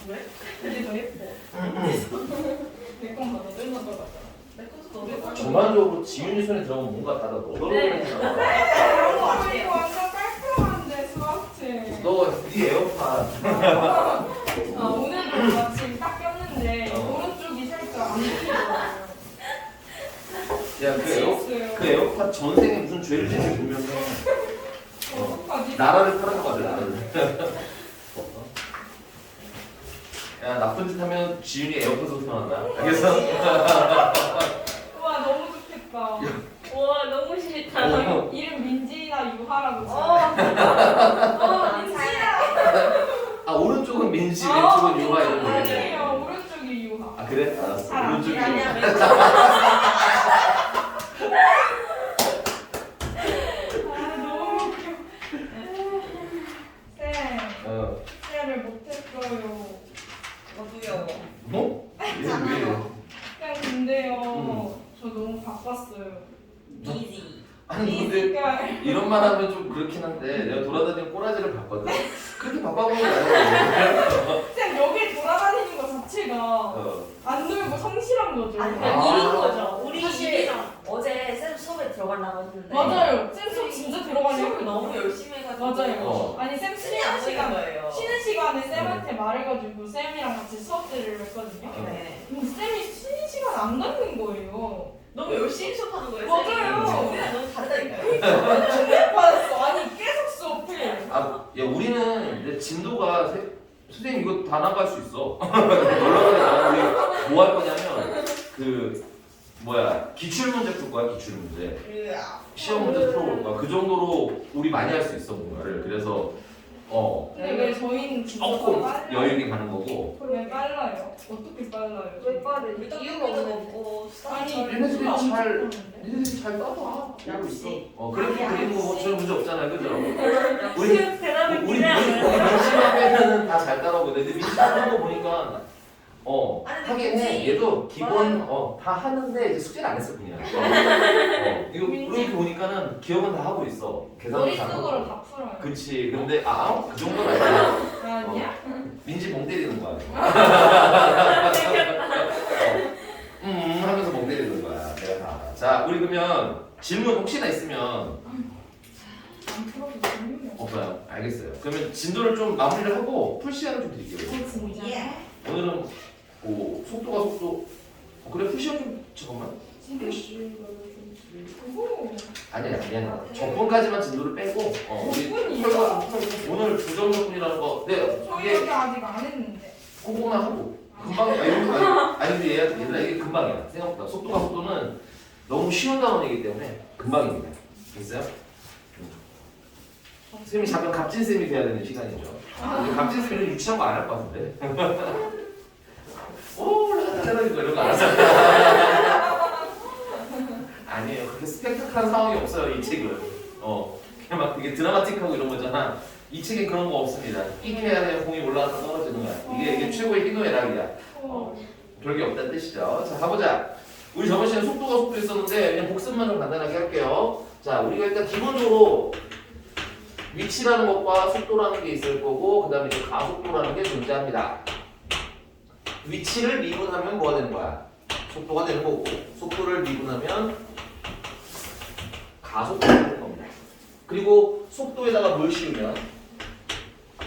왜? 이게 더 예뻐. 내건 봐도 맨날 거 같잖아. 내 것도 너무 예뻐. 전반적으로 지윤이 손에 들어가면 뭔가 다다 너덜너덜 네. 해지나 봐. 이거 완전 깔끔한데 스마트. 너네 에어팟. 아 오늘도 마침 딱 꼈는데 오른쪽이 살짝 안 보이더라고요. 야, 그 에어팟 전생에 무슨 죄를 짓는지 보면서 어떡하지? 나라를 팔은 거 같아, 나라를. 야, 나쁜 짓 하면 지윤이 에어팟으로 태어난다. 알겠어? 와 너무 좋겠다. 와 너무 싫다. 이름 민지나 유하라고 지어. 민지야. 아, 오른쪽은 민지, 왼쪽은 유화 이런 거. 아니에요. 오른쪽이 유하. 아, 그래? 알았어. 잘 오른쪽이 아니야 유화. 왼쪽. 아 너무 웃겨. 쌤, 어. 숙제를 못했어요. 저도요. 뭐? 왜? 쌤 근데요. 저 너무 바빴어요. 이지. 아니, 근데 그러니까 이런 말 하면 좀 그렇긴 한데 내가 돌아다니는 꼬라지를 봤거든. 그렇게 바빠보는 게 아니야. 쌤 여기 돌아다니는 거 자체가 어. 안 놀고 성실한 거죠. 아니 아. 그냥 일인 거죠. 우리 사실- 일이랑 어제 쌤 수업에 들어가려고 했는데. 맞아요. 쌤 수업 진짜 수업을 들어가려고 너무 열심히 해가지고. 맞아요. 어. 아니 쌤 숨이 안 쉬는 쉬는 시간 거예요. 쉬는 시간에 쌤한테 말해가지고 쌤이랑 같이 수업 들으려 했거든요. 네. 근데 쌤이 쉬는 시간 안 갖는 거예요. 너무 열심히 수업하는 거예요. 맞아요. 쌤이. 우리랑 너무 다르다니까요. 받았어. 아니 계속 수업해. 아, 야, 우리는 이제 진도가 선생님 이거 다 나갈 수 있어. 연락을 나 우리 뭐 할 거냐면 뭐야 기출 문제 풀 거야 기출 문제. 시험 문제 풀어볼 거야. 그 정도로 우리 많이 할 수 있어 뭔가를. 그래서 근데 왜 저희는 진짜 조금 빨라요? 여유 있게 가는 거고. 왜 빨라요? 어떻게 빨라요? 왜 빠르? 일단 이유가 이유가 없는데. 없고. 아니 얘네들이 수업 엄청 잘- 하는데? 니네들이 잘 따라. 하고 있어. 역시. 그래도 그리는 거 전혀 문제 없잖아요, 그죠? 우리 대답을 우리 기대하는 민심하면은 다 잘 따라오거든. 근데 민심하는 거 보니까 아니, 근데 하긴 해. 민지- 얘도 기본 다 하는데 이제 숙제를 안 했어 그냥. 이거 민지- 이렇게 보니까는 기억은 다 하고 있어. 계산도 잘 머릿속으로 하고. 다 풀어요. 그치. 근데 그 정도는 아니야. 아니야? 민지 멍 때리는 거야. 하면서 멍 때리는 거야. 내가 다. 자, 우리 그러면 질문 혹시나 있으면 안 풀어도 재밌네. 없어요. 알겠어요. 그러면 진도를 좀 마무리를 하고 풀 시간을 좀 드릴게요. 진짜. 오늘은 속도가 속도. 그래 풀 시간 좀 잠깐만. 오. 아니야. 적분까지만 진도를 빼고 우리 적분이요? 설마 좀 오늘 조정 적분이라는 거. 네. 저희 이게 여기 아직 안 했는데. 그거만 하고 금방 아니 근데 얘들아 이게 금방이야. 생각보다 속도는 너무 쉬운 단원이기 때문에 금방입니다. 됐어요? 쌤이 잠깐 갑진 쌤이 돼야 되는 시간이죠. 근데 갑진 쌤은 유치한 거 안 할 것 같은데. 오 라라라 이런 거 안 하잖아. 아니에요. 그렇게 스펙타클한 상황이 없어요 이 책은. 그냥 막 되게 드라마틱하고 이런 거잖아. 이 책엔 그런 거 없습니다. 익혀야 그냥 공이 올라와서 떨어지는 거야. 이게 최고의 희노애락이야. 별게 없다는 뜻이죠. 자 가보자. 우리 저번 시간에 속도가 속도였었는데 그냥 복습만 좀 간단하게 할게요. 자 우리가 일단 기본적으로 위치라는 것과 속도라는 게 있을 거고 그 다음에 이제 가속도라는 게 존재합니다. 위치를 미분하면 뭐가 되는 거야? 속도가 되는 거고 속도를 미분하면 가속도가 되는 겁니다. 그리고 속도에다가 뭘 씌우면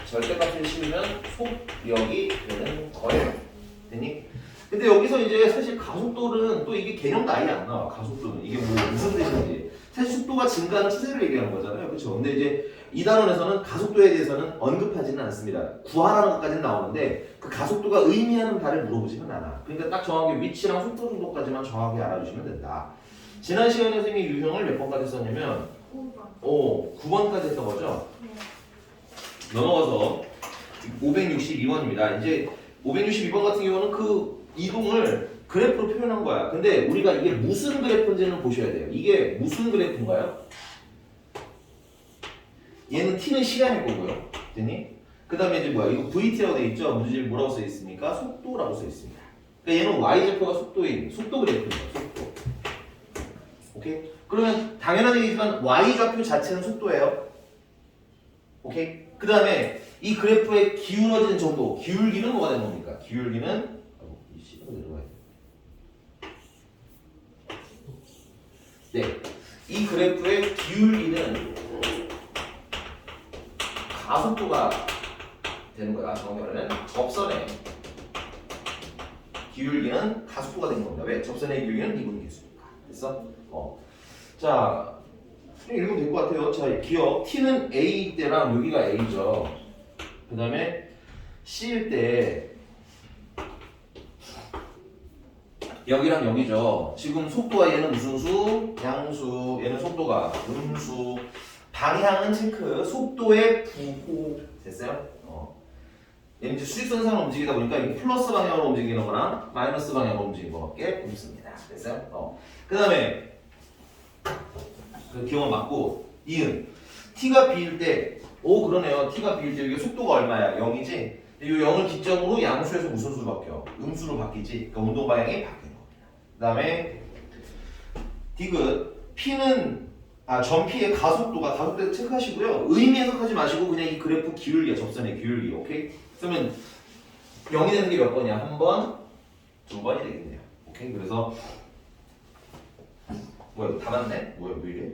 절대값을 씌우면 속력이 되는 거예요. 되니? 근데 여기서 이제 사실 가속도는 또 이게 개념도 아예 안 나와. 가속도는 이게 무슨 뜻인지. 사실 속도가 증가하는 추세를 얘기하는 거잖아요. 그렇죠? 근데 이제 이 단원에서는 가속도에 대해서는 언급하지는 않습니다. 구하라는 것까지는 나오는데 그 가속도가 의미하는 바를 물어보지는 않아. 그러니까 딱 정확하게 위치랑 속도 정도까지만 정확하게 알아주시면 된다. 지난 시간에 선생님이 유형을 몇 번까지 썼냐면 9번까지 했던 거죠? 넘어가서 562번입니다. 이제 562번 같은 경우는 그 이동을 그래프로 표현한 거야. 근데 우리가 이게 무슨 그래프인지는 보셔야 돼요. 이게 무슨 그래프인가요? 얘는 t는 시간일 거고요. 됐니? 그 다음에 이제 뭐야? 이거 vt라고 돼 있죠? 문제집에 뭐라고 써 있습니까? 속도라고 써 있습니다. 그러니까 얘는 y좌표가 속도인 속도 그래프입니다. 속도. 오케이? 그러면 당연한 얘기지만 y좌표 자체는 속도예요. 오케이? 그 다음에 이 그래프의 기울어지는 정도, 기울기는 뭐가 되는 겁니까? 기울기는 이 C로 내려가야 돼. 네, 이 그래프의 기울기는 가속도가 되는 거야. 정확히 말하면 접선의 기울기는 가속도가 되는 겁니다. 왜? 접선의 기울기는 미분 계수니까. 됐어? 자, 읽으면 될 것 같아요. 자, 기억 T는 A일 때랑 여기가 A죠. 그 다음에 C일 때 여기랑 여기죠. 지금 속도가 얘는 무슨 수? 양수. 얘는 속도가 음수. 방향은 체크. 속도의 부호. 됐어요? 얘는 이제 수직선상으로 움직이다 보니까 이게 플러스 방향으로 움직이는 거나 마이너스 방향으로 움직이는 거밖에 없습니다. 됐어요? 그 다음에 그 기억을 맞고 이은 T가 B일 때 그러네요. T가 B일 때 이게 속도가 얼마야? 0이지? 이 0을 기점으로 양수에서 무슨 수로 바뀌어? 음수로 바뀌지? 그러니까 운동 방향이 바뀌는 겁니다. 그 다음에 디귿 P는 전 P의 가속도 체크하시고요. 의미 해석하지 마시고 그냥 이 그래프 기울기야. 접선의 기울기. 오케이? 그러면 0이 되는 게 몇 번이야? 한 번, 두 번이 되겠네요. 오케이? 그래서 뭐야? 다 맞네? 뭐야? 왜 이래?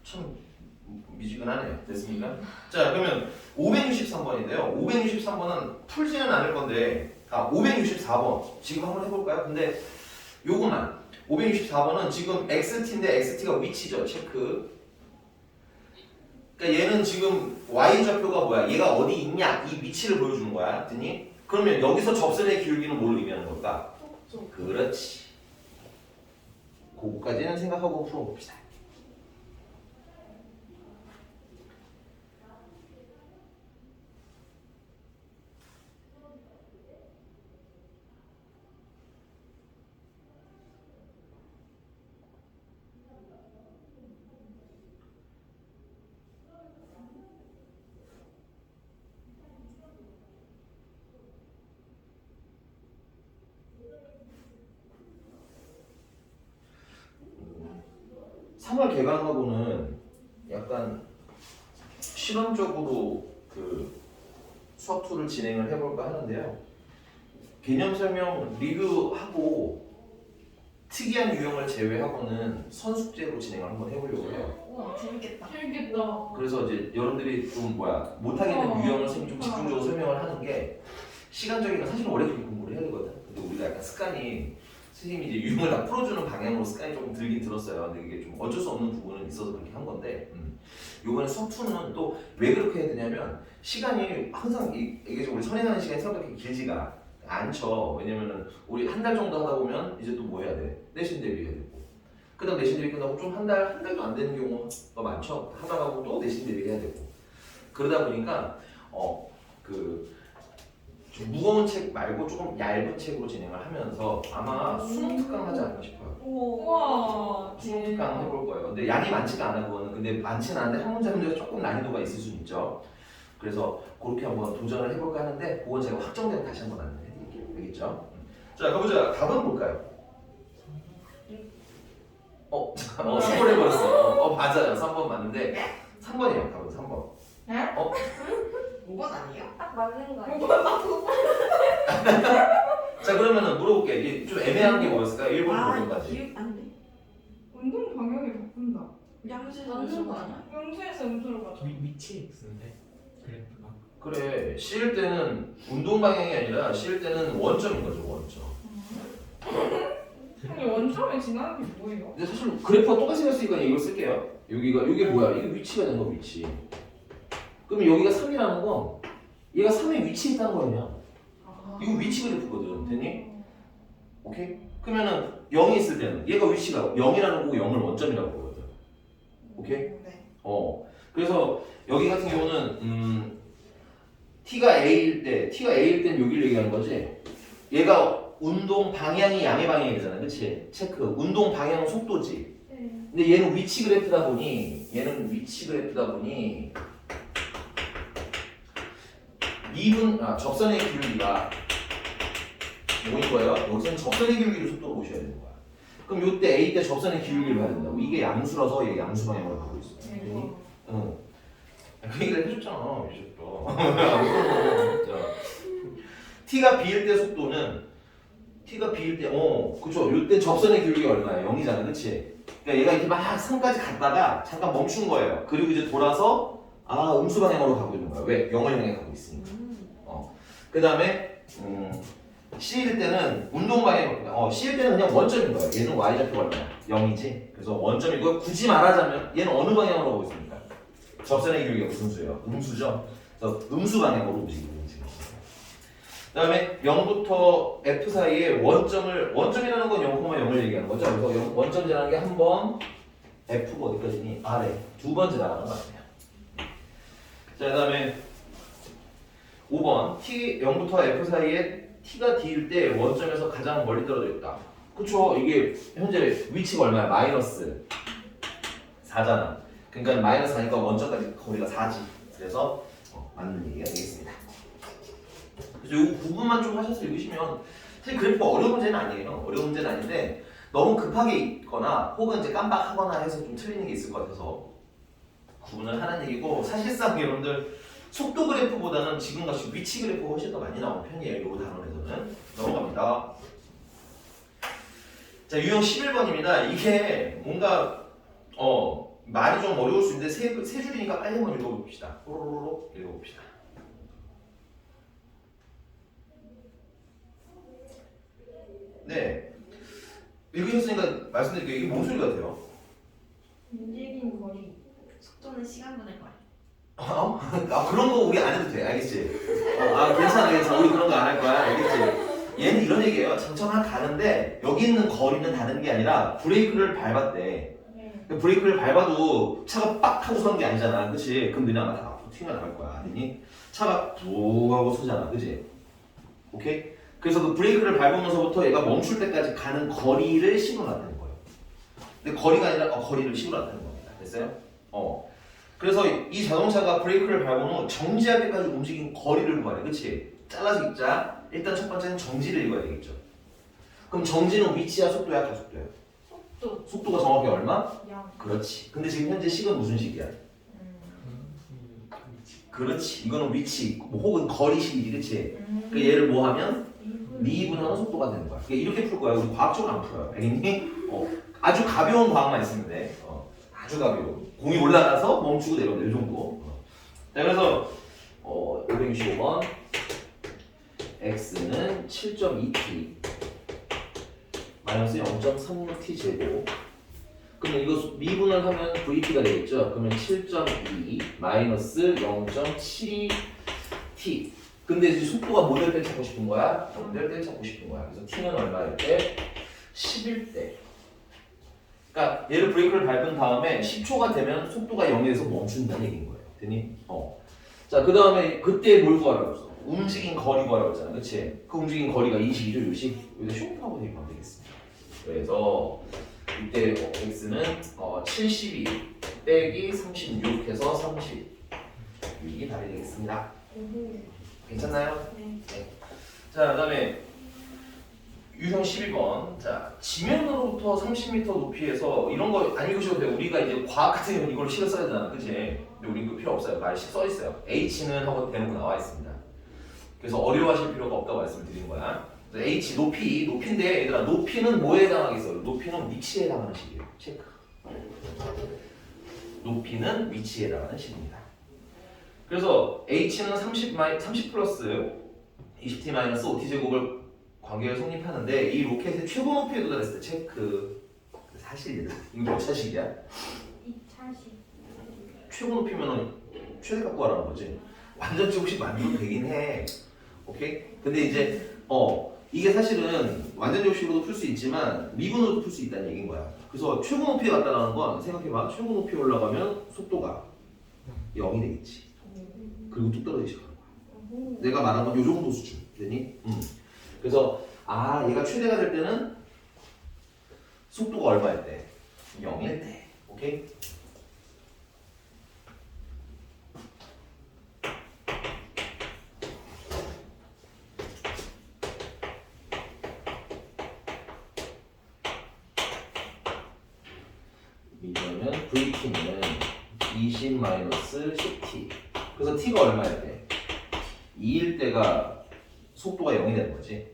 참 미지근하네요. 됐습니까? 자, 그러면 563번인데요. 563번은 풀지는 않을 건데 564번 지금 한번 해볼까요? 근데 요거만 564번은 지금 XT인데 XT가 위치죠. 체크. 그러니까 얘는 지금 Y좌표가 뭐야? 얘가 어디 있냐? 이 위치를 보여주는 거야. 됐니? 그러면 여기서 접선의 기울기는 뭘 의미하는 걸까? 그렇지. 그거까지는 생각하고 풀어봅시다. 삼월 개강하고는 약간 실험적으로 그 수학 툴을 진행을 해볼까 하는데요. 개념 설명 리뷰하고 특이한 유형을 제외하고는 선숙제로 진행을 한번 해보려고 해요. 우와 재밌겠다. 재밌겠다. 그래서 이제 여러분들이 좀 못하겠는 유형을 좀 집중적으로 설명을 하는 게 시간적인 건 사실 오래 공부를 해야 되거든. 근데 우리가 약간 습관이 선생님이 이제 유형을 다 풀어주는 방향으로 습관이 조금 들긴 들었어요. 근데 이게 좀 어쩔 수 없는 부분은 있어서 그렇게 한 건데 요번에 수학 2는 또 왜 그렇게 해야 되냐면 시간이 항상 이게 우리 선행하는 시간이 생각보다 길지가 않죠. 왜냐면은 우리 한 달 정도 하다 보면 이제 또 뭐 해야 돼? 내신 대비해야 되고 그 다음 내신 대비 끝나고 좀 한 달도 안 되는 경우가 많죠. 하다 가고 또 내신 대비해야 되고 그러다 보니까 좀 무거운 책 말고 조금 얇은 책으로 진행을 하면서 아마 수능 특강 하지 않을까 싶어요. 우와. 수능 특강 해볼 거예요. 근데 양이 많지가 않아 그거는. 근데 많지는 않은데 한 문제 한 문제가 조금 난이도가 있을 수 있죠. 그래서 그렇게 한번 도전을 해볼까 하는데 그건 제가 확정되면 다시 한번 안내해드릴게요. 알겠죠? 자 가보자. 답은 뭘까요? 수고를 해버렸어. 맞아요. 3번 맞는데 3번이에요. 답은 3번. 네? 5번 아니에요? 딱 맞는 거 아니야? 자 그러면은 물어볼게. 이게 좀 애매한 게 뭐였을까요? 1번 5번까지. 기억 안 돼. 운동 방향을 바꾼다. 양수에서 맞는 거 아니야? 영수에서 음수로 가자. 위치 X인데 그래프가 그래. C일 때는 운동 방향이 아니라 C일 때는 원점인 거죠. 원점. 근데 원점에 지나는 게 뭐예요? 근데 사실 그래프가 똑같이 생겼으니까 이걸 쓸게요. 이게 뭐야? 이게 위치가 된 거 위치. 그러면 여기가 3이라는 건 얘가 3의 위치에 있다는 거 아니야? 이거 위치 그래프거든. 됐니? 오케이? 그러면은 0이 있을 때는 얘가 위치가 0이라는 거고 0을 원점이라고 보거든. 오케이? 네. 그래서 여기 같은 경우는 T가 A일 때는 여기를 얘기하는 거지. 얘가 운동 방향이 양의 방향이잖아. 그치? 체크. 운동 방향 속도지. 근데 얘는 위치 그래프다 보니 접선의 기울기가 뭐인 거예요? 여기서는 접선의 기울기를 속도로 보셔야 되는 거야. 그럼 요때 A 때 접선의 기울기를 봐야 된다고. 이게 양수라서 얘 양수 방향으로 보고 있어. 응. 그 얘기를 해줬잖아 이제부터. t가 b일 때 속도는 t가 b일 때 그죠. 이때 접선의 기울기 얼마야? 0이잖아, 그렇지? 그러니까 얘가 이렇게 막 산까지 갔다가 잠깐 멈춘 거예요. 그리고 이제 돌아서 음수 방향으로 가고 있는 거야. 왜? 0을 향해 가고 있으니까. 그 다음에 C일 때는 운동 방향, C일 때는 그냥 원점인 거예요. 얘는 y좌표가 얼마야? 0이지. 그래서 원점이고 굳이 말하자면 얘는 어느 방향으로 가고 있습니까? 접선의 기울기가 무슨 수예요? 음수죠. 그래서 음수 방향으로 움직이고 있는 거예요. 그 다음에 0부터 F 사이에 원점이라는 건 0,0을 얘기하는 거죠. 그래서 원점 지나는 게 한 번, F가 어디까지니? 아래. 두 번 지나가는 거 같아요. 자, 그 다음에 5번. T 0부터 F 사이에 T가 D일 때 원점에서 가장 멀리 떨어져 있다. 그쵸? 이게 현재 위치가 얼마야? 마이너스 4잖아. 그러니까 마이너스 4니까 원점까지 거리가 4지. 그래서 맞는 얘기가 되겠습니다. 그래서 이 부분만 좀 하셔서 읽으시면 사실 그래프가 어려운 문제는 아니에요. 어려운 문제는 아닌데 너무 급하게 읽거나 혹은 이제 깜빡하거나 해서 좀 틀리는 게 있을 것 같아서 구분을 하는 얘기고, 사실상 여러분들 속도 그래프보다는 지금같이 위치 그래프가 훨씬 더 많이 나오는 편이에요. 이 단원에서는. 넘어갑니다. 자, 유형 11번입니다. 이게 뭔가 말이 좀 어려울 수 있는데 세 줄이니까 빨리 한번 읽어봅시다. 호로로로 읽어봅시다. 네. 읽으셨으니까 말씀드릴게요. 이게 뭔 소리 같아요? 움직인 거리. 속도는 시간분의 거리. 그런 거 우리 안 해도 돼. 알겠지? 괜찮아. 우리 그런 거 안 할 거야. 알겠지? 얘는 이런 얘기예요. 장점을 가는데 여기 있는 거리는 다른 게 아니라 브레이크를 밟았대. 브레이크를 밟아도 차가 빡 하고 서는 게 아니잖아. 그치? 그럼 너네 아마 다 앞으로 튀어나갈 거야. 아니니? 차가 툭 하고 서잖아. 그치? 오케이? 그래서 그 브레이크를 밟으면서부터 얘가 멈출 때까지 가는 거리를 식어놨다는 거예요. 근데 거리가 아니라 거리를 식어놨다는 겁니다. 됐어요? 그래서 이 자동차가 브레이크를 밟은 후 정지할 때까지 움직인 거리를 구하래. 그치? 잘라서 읽자. 일단 첫 번째는 정지를 읽어야 되겠죠. 그럼 정지는 위치야, 속도야, 가속도야? 속도가 정확히 얼마? 0. 그렇지. 근데 지금 현재 식은 무슨 식이야? 그렇지. 이거는 위치 혹은 거리식이지, 그치? 그 얘를 뭐 하면? 미분하는 속도가 되는 거야. 이렇게 풀 거야. 우리 과학적으로 안 풀어요. 알겠니? 아주 가벼운 과학만 있으면 돼. 아주 가벼운. 공이 올라가서 멈추고 내려오는 이 정도. 자, 그래서 565번 x는 7.2t 마이너스 0.36t 제곱. 그러면 이거 미분을 하면 vt가 되겠죠. 그러면 7.2 마이너스 0.72t. 근데 이제 속도가 뭐 될 때 찾고 싶은 거야? 0될 때 찾고 싶은 거야. 그래서 t는 얼마일 때? 10일 때. 그러니까 얘를 브레이크를 밟은 다음에 10초가 되면 속도가 0에서 멈춘다는 얘기인 거예요. 되니? 자, 그 다음에 그때 뭘 구하라고 했어? 움직인 거리 구하라고 했잖아. 그치? 그 움직인 거리가 이 식이죠, 요 식? 여기다 슝하고 대입하면 되겠습니다. 그래서 이때 x는 72 빼기 36 해서 36이 답이 되겠습니다. 괜찮나요? 네. 자, 그 다음에 유형 12번. 자, 지면으로부터 30m 높이에서 이런 거 안 읽으셔도 돼요. 우리가 이제 과학 같은 경우는 이걸 실어 써야 되잖아. 그치? 근데 우리 이거 필요 없어요. 말이 써 있어요. H는 하고 대놓고 나와 있습니다. 그래서 어려워하실 필요가 없다고 말씀을 드리는 거야. 그래서 H, 높이인데 얘들아, 높이는 뭐에 해당하겠어? 높이는 위치에 해당하는 식이에요. 체크. 높이는 위치에 해당하는 식입니다. 그래서 H는 30 플러스 20t 마이너스 5t 제곱을 관계를 성립하는데 이 로켓의 최고 높이에 도달했을 때 체크. 사실 이거 몇 차식이야? 2차식. 최고 높이면은 최대값 구하라는 거지. 완전 조금씩 만들어도 되긴 해. 오케이? 근데 이제 이게 사실은 완전 접식으로도 풀 수 있지만 미분으로도 풀 수 있다는 얘기인 거야. 그래서 최고 높이에 갔다라는 건 생각해봐. 최고 높이에 올라가면 속도가 0이 되겠지. 그리고 뚝 떨어지기 시작하는 거야. 내가 말한 건 요 정도 수준. 되니? 그래서 얘가 최대가 될 때는 속도가 얼마일 때? 0일 때. 오케이? 이러면 VT는 20-10t. 그래서 t가 얼마야 돼? 2일 때가 속도가 0이 되는 거지.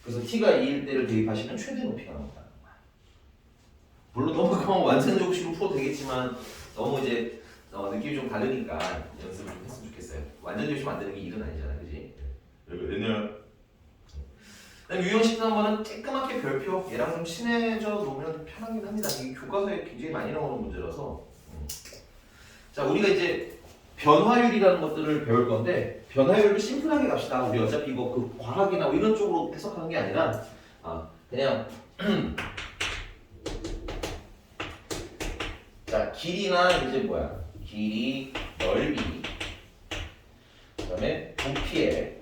그래서 t가 2일 때를 대입하시면 최대 높이가 나온다는 거야. 물론 너무 그만 완전적식으로 풀어도 되겠지만 너무 이제 느낌이 좀 다르니까 연습을 좀 했으면 좋겠어요. 완전적식 만드는 게 일은 아니잖아, 그지? 그다음 유형 13번은 쬐끄맣게 별표. 얘랑 좀 친해져 놓으면 편하긴 합니다. 이게 교과서에 굉장히 많이 나오는 문제라서. 자, 우리가 이제 변화율이라는 것들을 배울 건데 변화율을 심플하게 갑시다. 우리 어차피 이거 그 과학이나 뭐 이런 쪽으로 해석하는 게 아니라 그냥 자, 길이나 이제 뭐야? 길이, 넓이, 그다음에 부피의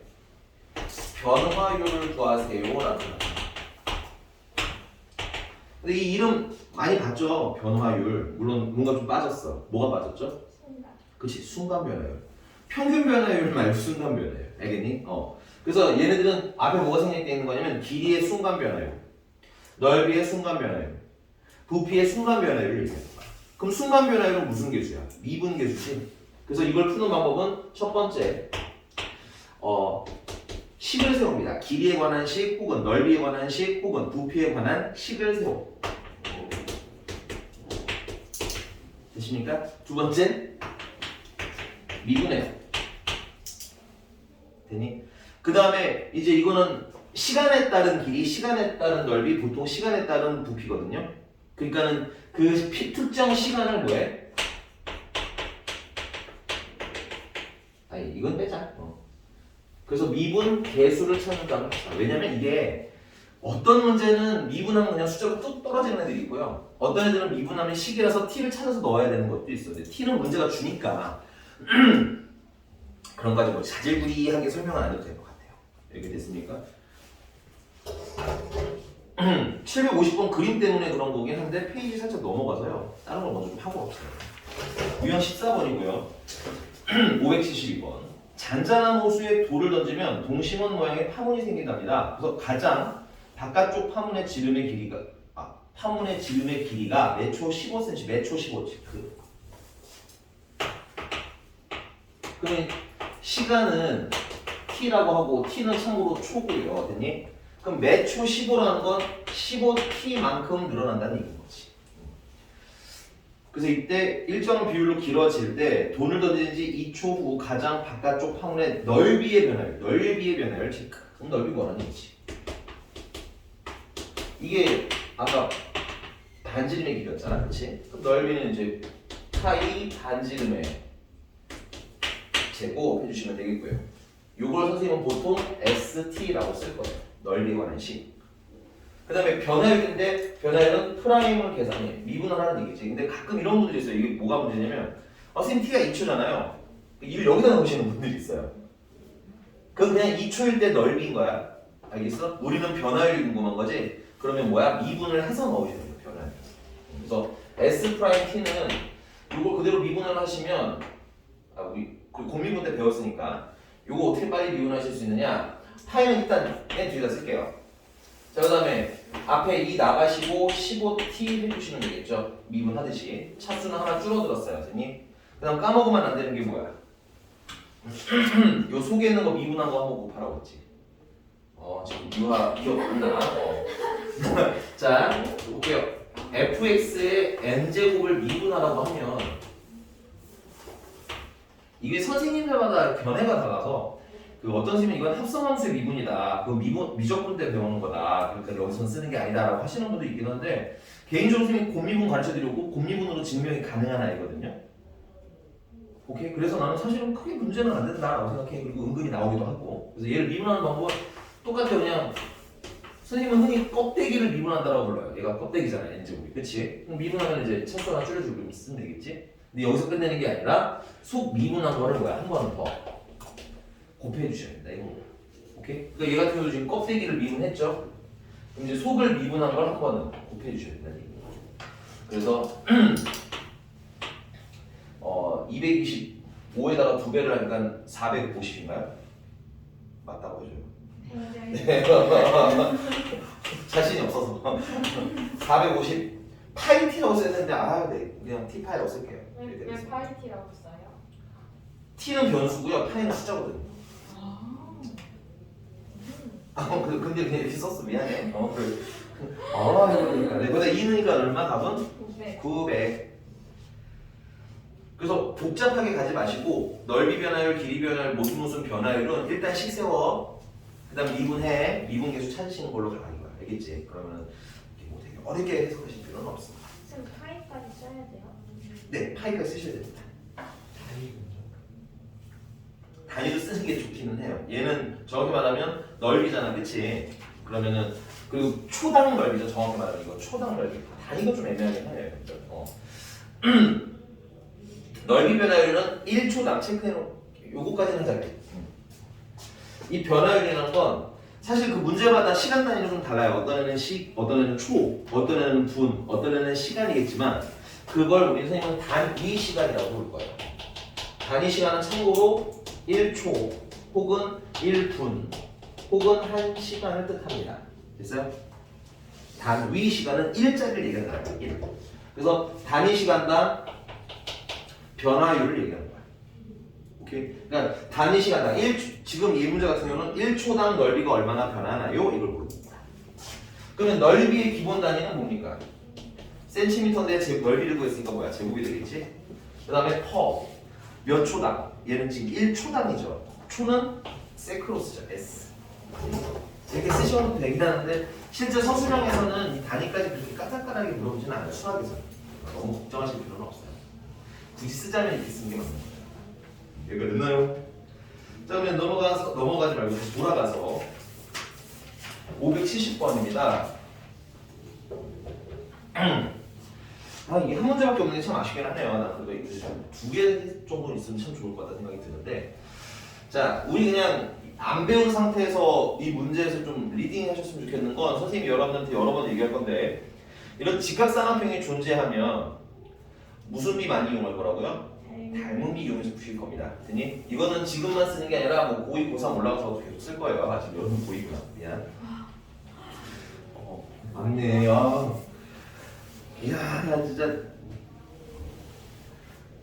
변화율을 구하세요라는 거. 근데 이 이름 많이 봤죠? 변화율. 물론 뭔가 좀 빠졌어. 뭐가 빠졌죠? 그치, 순간 변화율. 평균 변화율 말고 순간 변화율. 알겠니? 그래서 얘네들은 앞에 뭐가 생략되어 있는 거냐면 길이의 순간 변화율, 넓이의 순간 변화율, 부피의 순간 변화율을 얘기하는 거야. 그럼 순간 변화율은 무슨 계수야? 미분 계수지. 그래서 이걸 푸는 방법은 첫 번째, 식을 세웁니다. 길이에 관한 식 혹은 넓이에 관한 식 혹은 부피에 관한 식을 세워. 되십니까? 두 번째, 미분해요. 되니? 그 다음에 이제 이거는 시간에 따른 길이, 시간에 따른 넓이, 보통 시간에 따른 부피거든요. 그러니까는 그 특정 시간을 뭐해? 아니 이건 빼자. 그래서 미분 계수를 찾는다고 합시다. 왜냐면 이게 어떤 문제는 미분하면 그냥 숫자가 뚝 떨어지는 애들이 있고요. 어떤 애들은 미분하면 식이라서 t를 찾아서 넣어야 되는 것도 있어요. 근데 t는 문제가 주니까 그런 거 가지고 자질구리하게 설명은 안 해도 될 것 같아요. 이렇게 됐습니까? 750번 그림 때문에 그런 거긴 한데 페이지 살짝 넘어가서요. 다른 걸 먼저 좀 하고 없어요. 유형 14번이고요. 572번. 잔잔한 호수에 돌을 던지면 동심원 모양의 파문이 생긴답니다. 그래서 가장 바깥쪽 파문의 지름의 길이가 매초 15cm, 매초 15cm. 그러면 시간은 t라고 하고 t는 참고로 초고요. 됐니? 그럼 매초 15라는 건 15t만큼 늘어난다는 얘기인 거지. 그래서 이때 일정 비율로 길어질 때 돈을 던진 지 2초 후 가장 바깥쪽 파문의 넓이의 변화율 체크. 그럼 넓이 뭐라는 얘기지? 이게 아까 반지름의 길이였잖아, 그렇지? 그럼 넓이는 이제 파이 반지름의 제곱 해주시면 되겠고요. 이걸 선생님은 보통 ST라고 쓸 거예요. 넓이에 관한 식. 그 다음에 변화율인데 변화율은 프라임을 계산해. 미분을 하는 얘기지. 근데 가끔 이런 분들이 있어요. 이게 뭐가 문제냐면 선생님 t가 2초잖아요. 이를 여기다 넣으시는 분들이 있어요. 그건 그냥 2초일 때 넓이인 거야. 알겠어? 우리는 변화율이 궁금한 거지. 그러면 뭐야? 미분을 해서 넣으시는 거예요. 변화율. 그래서 S 프라임 t는 이걸 그대로 미분을 하시면 우리 곱미분 때 배웠으니까 이거 어떻게 빨리 미분하실 수 있느냐? 파이는 일단 맨 뒤에다 쓸게요. 자, 그 다음에 앞에 2 나가시고 15t 해주시면 되겠죠? 미분하듯이. 차수는 하나 줄어들었어요, 선생님. 그 다음 까먹으면 안 되는 게 뭐야? 요 속에 있는 거 미분한 거 한번 곱하라고 했지. 지금 기억나? 자, 볼게요. fx의 n제곱을 미분하라고 하면 이게 선생님들마다 견해가 달라서 어떤 선생님은 이건 합성함수의 미분이다. 그 미적분 때 배우는 거다. 그러니까 여기서 쓰는 게 아니다라고 하시는 분도 있긴 한데 개인적으로 선생님이 곱미분 가르쳐드리고 곱미분으로 증명이 가능한 아이거든요. 오케이? 그래서 나는 사실은 크게 문제는 안 된다라고 생각해. 그리고 은근히 나오기도 하고. 그래서 얘를 미분하는 방법은 똑같아요. 그냥 선생님은 흔히 껍데기를 미분한다라고 불러요. 얘가 껍데기잖아요. n제곱이. 그치? 그럼 미분하면 이제 차수 하나 줄여주고 쓰면 되겠지? 근데 여기서 끝내는 게 아니라 속 미분한 거를 뭐야? 한 번은 더 곱해 주셔야 된다. 이거. 오케이? 그러니까 얘 같은 경우도 지금 껍데기를 미분했죠? 그럼 이제 속을 미분한 걸 한 번은 곱해 주셔야 된다. 그래서 225에다가 2배를 하니까 450인가요? 맞다고 해줘요. 네. 자신이 없어서 450 파이 t라고 썼는데 네. 그냥 t 파이라고 쓸게요. 이렇게 왜 되겠습니다. 파이티라고 써요? t는 변수고요. 파이는 숫자거든요. 근데 그냥 이렇게 썼어. 미안해. 그래. 해보니까. 네, 근데 2는니까 얼마? 답은? 네. 900. 그래서 복잡하게 가지 마시고 넓이 변화율, 길이 변화율, 무슨 변화율은 일단 식 세워. 그 다음 미분해. 미분 계수 찾으시는 걸로 가는 거야. 알겠지? 그러면 이렇게 뭐 되게 어렵게 해석하실 필요는 없습니다. 지금 파이까지 써야 돼요? 네, 파이까지 쓰셔야 됩니다. 단위군요. 단위도 쓰는 게 좋기는 해요. 얘는 정확히 말하면 넓이잖아, 그치? 그러면은 그리고 초당 넓이죠. 정확히 말하면 이거 초당 넓이. 단위가 좀 애매하긴 해요. 넓이 변화율은 1초당 체크해놓은 요거까지는 잘해. 이 변화율이라는 건 사실 그 문제마다 시간 단위는 좀 달라요. 어떤 애는 시, 어떤 애는 초, 어떤 애는 분, 어떤 애는 시간이겠지만 그걸 우리 선생님은 단위 시간이라고 부를 거예요. 단위 시간은 참고로 1초 혹은 1분 혹은 1시간을 뜻합니다. 됐어요? 단위 시간은 1짜리를 얘기하는 거예요. 1. 그래서 단위 시간당 변화율을 얘기하는 거야. 오케이? 그러니까 단위 시간당 지금 이 문제 같은 경우는 1초당 넓이가 얼마나 변하나요? 이걸 물어보는 거야. 그러면 넓이의 기본 단위는 뭡니까? 센티미터인데 넓이를 구했으니까 뭐야? 제곱이 되겠지? 그 다음에 퍼 몇 초당? 얘는 지금 1초당이죠. 초는 세크로스죠. S. 이렇게 쓰셔도 되긴 하는데 실제 서술형에서는 이 단위까지 그렇게 까딱까딱하게 물어보지는 않아요. 수학에서. 너무 걱정하실 필요는 없어요. 굳이 쓰자면 이렇게 쓰는 게 맞는 거예요. 여기가 됐나요? 자, 그러면 넘어가지 말고 다시 돌아가서 570번입니다. 이게 한 문제밖에 없는 게 참 아쉽긴 하네요. 난 그래도 두 개 정도는 있으면 참 좋을 것 같다는 생각이 드는데, 자, 우리 그냥 안 배운 상태에서 이 문제에서 좀 리딩 하셨으면 좋겠는 건 선생님이 여러분한테 여러 번 얘기할 건데, 이런 직각삼각형이 존재하면 무슨 비 많이 이용할 거라고요? 닮은 비 이용해서 푸실 겁니다. 그랬더니 이거는 지금만 쓰는 게 아니라 뭐 고2, 고3 올라가서 계속 쓸 거예요. 지금 여러분 고2구나. 미안. 맞네. 이야, 나 진짜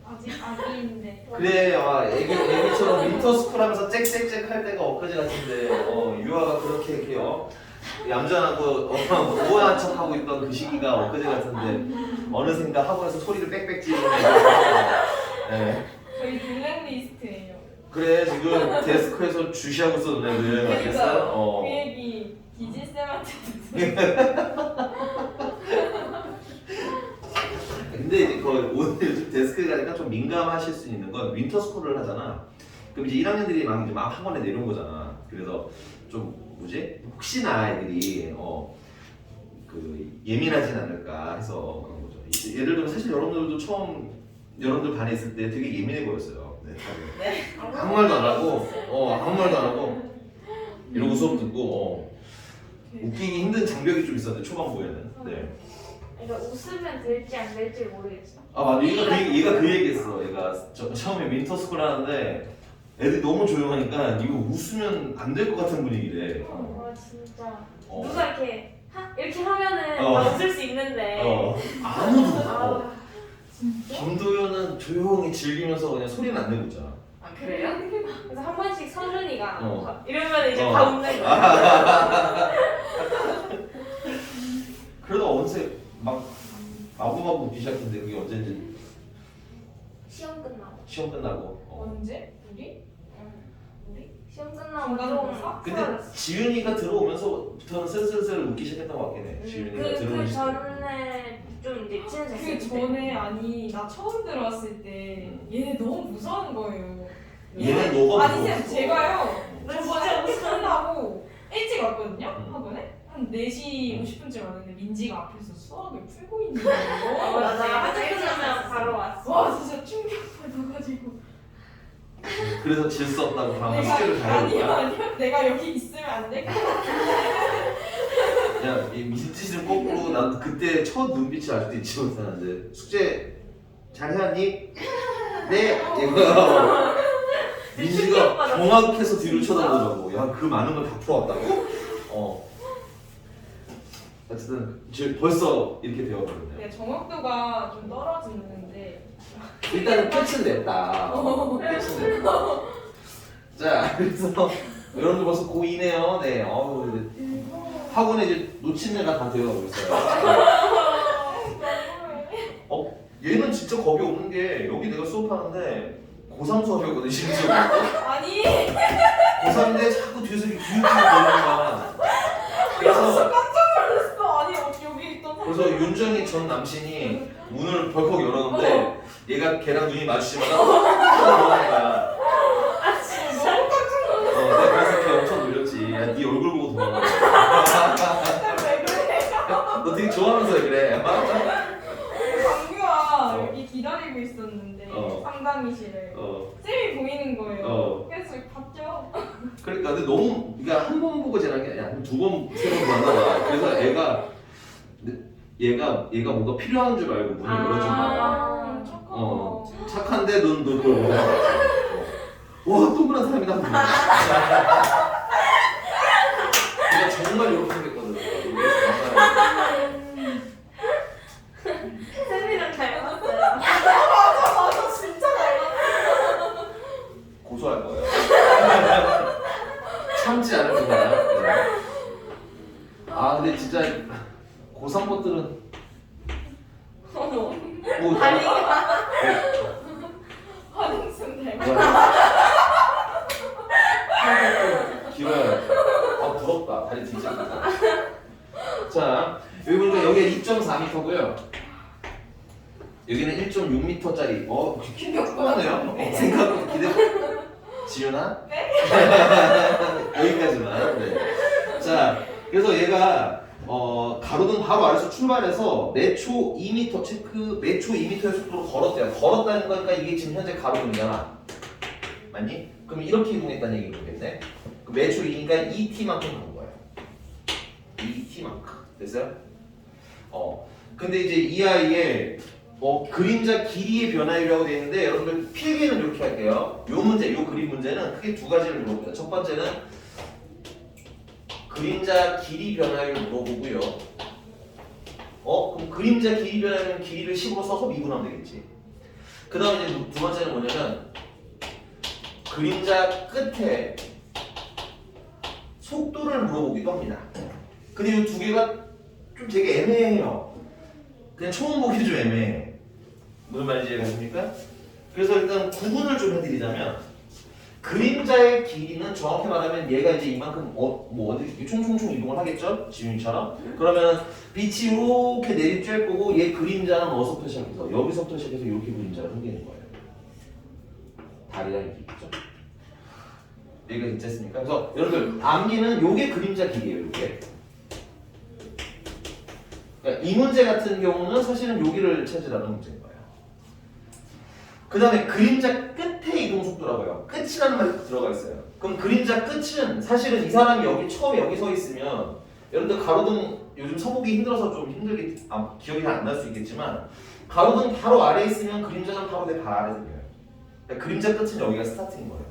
아직 아기인데. 그래. 애기처럼 윈터스쿨 하면서 짹짹짹 할 때가 엊그제 같은데 유아가 그렇게 이렇게요. 얌전하고 우아한 척하고 있던 그 시기가 엊그제 같은데 어느샌가 학원에서 소리를 빽빽 지르는 네. 저희 블랙리스트예요. 그래, 지금 데스크에서 주시하고 있었던 애들 알겠어? 그 얘기 기진쌤한테 근데 이제 오늘 요즘 데스크 가니까 좀 민감하실 수 있는 건 윈터스쿨을 하잖아. 그럼 이제 1학년들이 막 학원에 내려온 거잖아. 그래서 좀 혹시나 애들이 그 예민하진 않을까 해서 그런 거죠. 예를 들면 사실 여러분들도 처음 여러분들 반에 있을 때 되게 예민해 보였어요. 네, 다들. 네. 아무 말도 안 하고, 아무 말도 안 하고 이러고 수업 듣고 웃기기 힘든 장벽이 좀 있었는데 초반부에는. 네. 그러니까 웃으면 될지 안 될지 모르겠어. 맞아. 얘가 그 얘기했어. 얘가 처음에 윈터스쿨 하는데 애들이 너무 조용하니까 이거 웃으면 안 될 것 같은 분위기래. 와 진짜 어. 누가 이렇게 이렇게 하면은 어. 막 웃을 수 있는데. 아무도. 아 김도현은 조용히 즐기면서 그냥 소리는 안 내고 있잖아. 그래요? 그래서 한 번씩 서준이가 어. 이러면 이제 어. 다 웃는 거야. 그러다 언제 막 마구마구 웃기 시작했는데 그게 언제인지 시험 끝나고. 언제? 우리? 우리 시험 끝나고 중간고사? 좀 근데 지윤이가 들어오면서부터는 슬슬 웃기 시작했던 것 같긴 해. 지윤이가 그 들어오면서. 전에 좀 이제 친해졌을 그 때. 전에 아니 나 처음 들어왔을 때 얘네 너무 무서운 거예요. 얘는 너가 아니 쌤 무서웠어. 제가요 나 저번에 진짜 끝나고 일찍 왔거든요 응. 학원에 한 4시 50분쯤 왔는데 민지가 앞에서 수학을 풀고 있는 맞아. 거예요. 학교 끝나면 바로 왔어. 와 진짜 충격 받아가지고 그래서 질 수 없다고 방금 숙제를 다 해온 거야. 아니요 내가 여기 있으면 안 될 것 같아. 야, 이 민지는 거꾸로 난 그때 첫 눈빛이 아직도 잊지 못하는데 숙제 잘 해왔니? 네. 이거 민지가 경악해서 뒤를 쳐다보더라고. 야, 그 많은 걸 다 풀어왔다고? 어쨌든 지금 벌써 이렇게 되었거든요. 네, 정확도가 좀 떨어지는데 일단은 끝은 냈다. 끝은 냈다. 자, 그래서 여러분들 벌써 고2네요. 네, 학원에 이제 놓친 애가 다 되어가고 있어요. 얘는 진짜 겁이 없는 게 여기 내가 수업하는데 고3 수업이었거든, 심지어. 아니 고3인데 자꾸 뒤에서 이렇게 기웃기웃 거리는 거야. 그래서 그랬어. 아니 여기 있던 그래서 윤정이 전 남친이 문을 벌컥 열었는데 얘가 걔랑 눈이 마주치마다 그러는 거야. 아 진짜? 내가 그래서 걔 엄청 놀렸지. 야, 네 얼굴 보고 도망가. 왜 그래? 너 되게 좋아하면서 왜 그래? 강규가 여기 기다리고 있었는데 상담의실에 쌤이 보이는 거예요. 그래서 봤죠. 그러니까 근데 너무 그러니까 한 번 보고 지난 게 아니라 두 번, 세 번 봤나 봐. 그래서 얘가 뭔가 필요한 줄 알고 문을 열어준 거야. 착하다. 착한데 넌 그걸 못 알아봤어. 와, 동그란 사람이다. 내가 정말 이렇게 생겼거든. 쌤이랑 닮았어요. 맞아 진짜 닮았어. 고소할 거예요. 참지 않을 거야. 네. 아, 근데 진짜 고3 것들은 어머 뭐 한웅순 닮았어. 길어요. 아, 부럽다. 다리 뒤집는다. 자, 여기 보니까 여기가 2.4m고요. 여기는 1.6m짜리. 키 조그마네요. 생각보다 기대. 지윤아? 네? 여기까지만. 네. 자, 그래서 얘가 가로등 바로 아래서 출발해서 매초 2m 체크, 매초 2m의 속도로 걸었대요. 걸었다는 거니까 이게 지금 현재 가로등이잖아. 맞니? 그럼 이렇게 이동했다는 얘기인 거겠네. 매초 2니까 2t만큼 간 거예요. 2t만큼. 됐어요? 근데 이제 이 아이의 그림자 길이의 변화율이라고 되어 있는데 여러분들 필기는 이렇게 할게요. 요 문제, 요 그림 문제는 크게 두 가지를 물어봅니다. 첫 번째는 그림자 길이 변화율 물어보고요. 그럼 그림자 길이 변화율은 길이를 10으로 써서 미분하면 되겠지. 그 다음에 이제 두 번째는 뭐냐면 그림자 끝에 속도를 물어보기도 합니다. 근데 이 두 개가 좀 되게 애매해요. 그냥 처음 보기 좀 애매해. 무슨 말인지 이해가십니까? 그래서 일단 구분을 좀 해드리자면 그림자의 길이는 정확히 말하면 얘가 이제 이만큼 어디 총총총 이동을 하겠죠? 지윤이처럼. 그러면 빛이 이렇게 내리쬐 보고 얘 그림자는 어디서부터 시작해서 여기서부터 시작해서 이렇게 그림자가 생기는 거예요. 다리랑 이렇게 있죠. 여기가 괜찮습니까? 그래서 여러분들 암기는 요게 그림자 길이에요. 요게. 그러니까 이 문제 같은 경우는 사실은 여기를 찾으라는 문제인 거예요. 그 다음에 그림자 끝의 이동 속도라고 해요. 끝이라는 말이 들어가 있어요. 그럼 그림자 끝은 사실은 이 사람이 여기 처음에 여기 서 있으면 여러분들 가로등 요즘 서보기 힘들어서 좀 힘들게 기억이 안 날 수 있겠지만 가로등 바로 아래에 있으면 그림자는 바로 내 발 아래 생겨요. 그러니까 그림자 끝은 여기가 스타트인 거예요.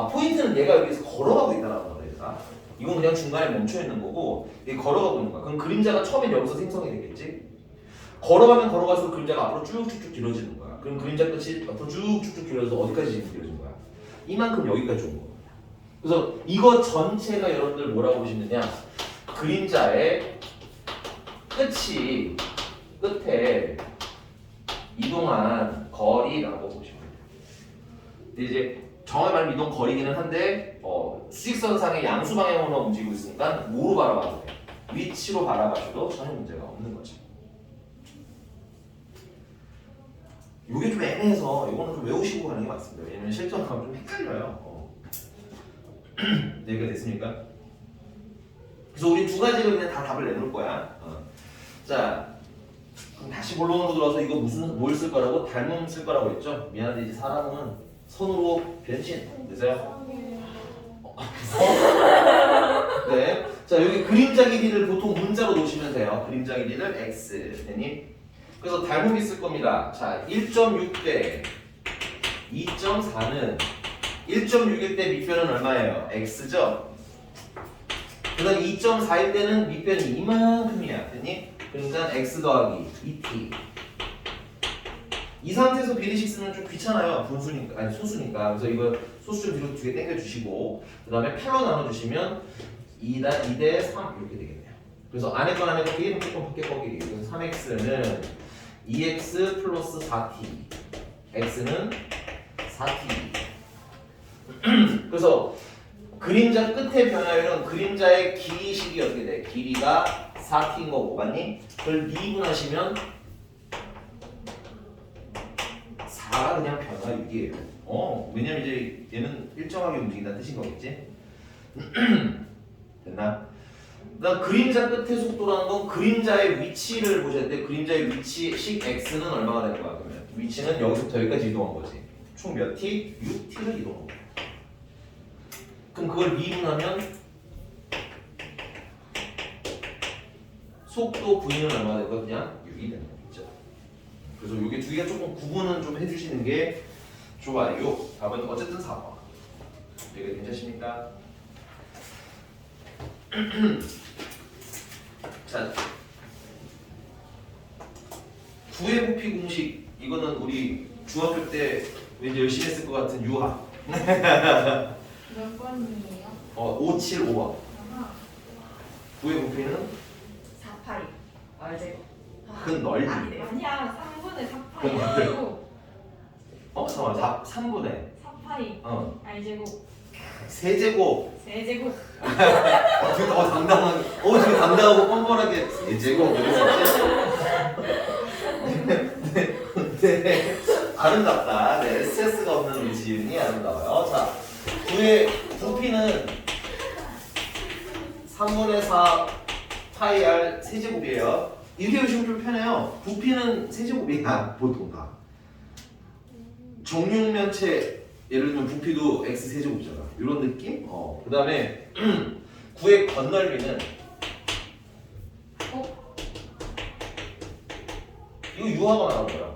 포인트는 얘가 여기서 걸어가고 있다는 거예요. 얘가. 이건 그냥 중간에 멈춰 있는 거고 이게 걸어가고 있는 거야. 그럼 그림자가 처음엔 여기서 생성이 되겠지. 걸어가면 걸어갈수록 그림자가 앞으로 쭉쭉쭉 길어지는 거야. 그럼 그림자 끝이 앞으로 쭉쭉쭉 길어져서 어디까지 길어진 거야? 이만큼 여기까지 온 거야. 그래서 이거 전체가 여러분들 뭐라고 보시느냐? 그림자의 끝에 이동한 거리라고 보시면 돼요. 근데 이제 정확히 말하면 이동 거리기는 한데 수직선상의 양수 방향으로 움직이고 있으니까 뭐로 바라봐도 돼요? 위치로 바라봐셔도 전혀 문제가 없는 거죠. 이게 좀 애매해서 이거는 좀 외우시고 가는 게 맞습니다. 왜냐면 실전 가면 좀 헷갈려요. 네, 여기가 됐습니까? 그래서 우리 두 가지를 그냥 다 답을 내놓을 거야. 자, 그럼 다시 본론으로 들어와서 이거 뭘 쓸 거라고? 닮음 쓸 거라고 했죠? 미안한데 이제 사람은 선으로 변신. 되세요? 네. 자, 여기 그림자 길이를 보통 문자로 놓으시면 돼요. 그림자 길이를 x. 되니? 그래서 닮음이 있을 겁니다. 자, 1.6대 2.4는 1.6일 때 밑변은 얼마예요? x죠? 그 다음에 2.4일 때는 밑변이 이만큼이야. 됐니? 그러니까 x 더하기 2t. 이 상태에서 비례식 쓰면 좀 귀찮아요. 분수니까, 아니 소수니까. 그래서 이거 소수 좀 뒤로 두 개 당겨주시고 그 다음에 8로 나눠주시면 2대 3 이렇게 되겠네요. 그래서 안에 건 안에 거 조금 밖에 거기. 그래서 3x는 2x 플러스 4t, x는 4t. 그래서 그림자 끝에 변화율은 그림자의 길이식이 어떻게 돼? 길이가 4t인 거고 맞니? 그걸 미분하시면 4가 그냥 변화율이에요. 왜냐면 이제 얘는 일정하게 움직인다는 뜻인 거겠지? 됐나? 그다음 그림자 끝의 속도라는 건 그림자의 위치를 보셔야 돼. 그림자의 위치식 x는 얼마가 되는 거야? 그러면 위치는 여기서부터 여기까지 이동한 거지. 총 몇 t? 6t를 이동한 거야. 그럼 그걸 미분하면 속도 v는 얼마가 되는 거야? 그냥 6이 되는 거겠죠. 그래서 이게 두 개가 조금 구분은 좀 해주시는 게 좋아요. 답은 어쨌든 4번. 이게 괜찮습니까? 자, 구의 부피 공식 이거는 우리 중학교 때 왠지 열심히 했을 것 같은 유학. 몇 번이에요? 575번. 아하. 구의 부피는 4파이 알제곱. 큰 넓이. 아니야 3분의 4파이 그럼 알제곱. 잠깐만 3분의 4파이 알제곱. 세제곱. 세제곱. 지금 당당하게 지금 당당하고 뻔뻔하게 세제곱 네, 아름답다. 네, 스트레스가 없는 우리 지윤이 아름다워요. 자, 구의 부피는 3분의 4 파이 r 세제곱이에요. 이렇게 보시면 좀 편해요. 부피는 세제곱이야 보통 다. 정육면체 예를 들면 부피도 x 세제곱이잖아. 이런 느낌? 그 다음에 구의 건널비는 이거 유화가 나온 거야.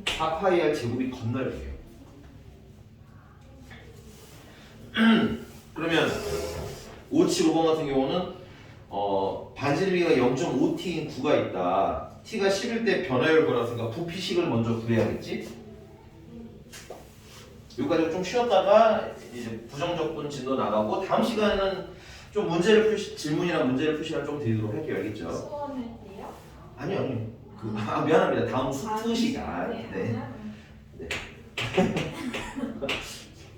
4파이 r 제곱이 건널비예요. 그러면 575번 같은 경우는 반지름이가 0.5t인 구가 있다. t가 10일 때 변화율 걸었으니까 부피식을 먼저 구해야겠지? 여기까지 좀 쉬었다가 이제 부정적분 진도 나가고 다음 시간에는 좀 문제를 질문이나 문제를 푸시면 좀 드리도록 할게요. 알겠죠? 수원을요? 아니요. 미안합니다. 다음 수투 시간. 네.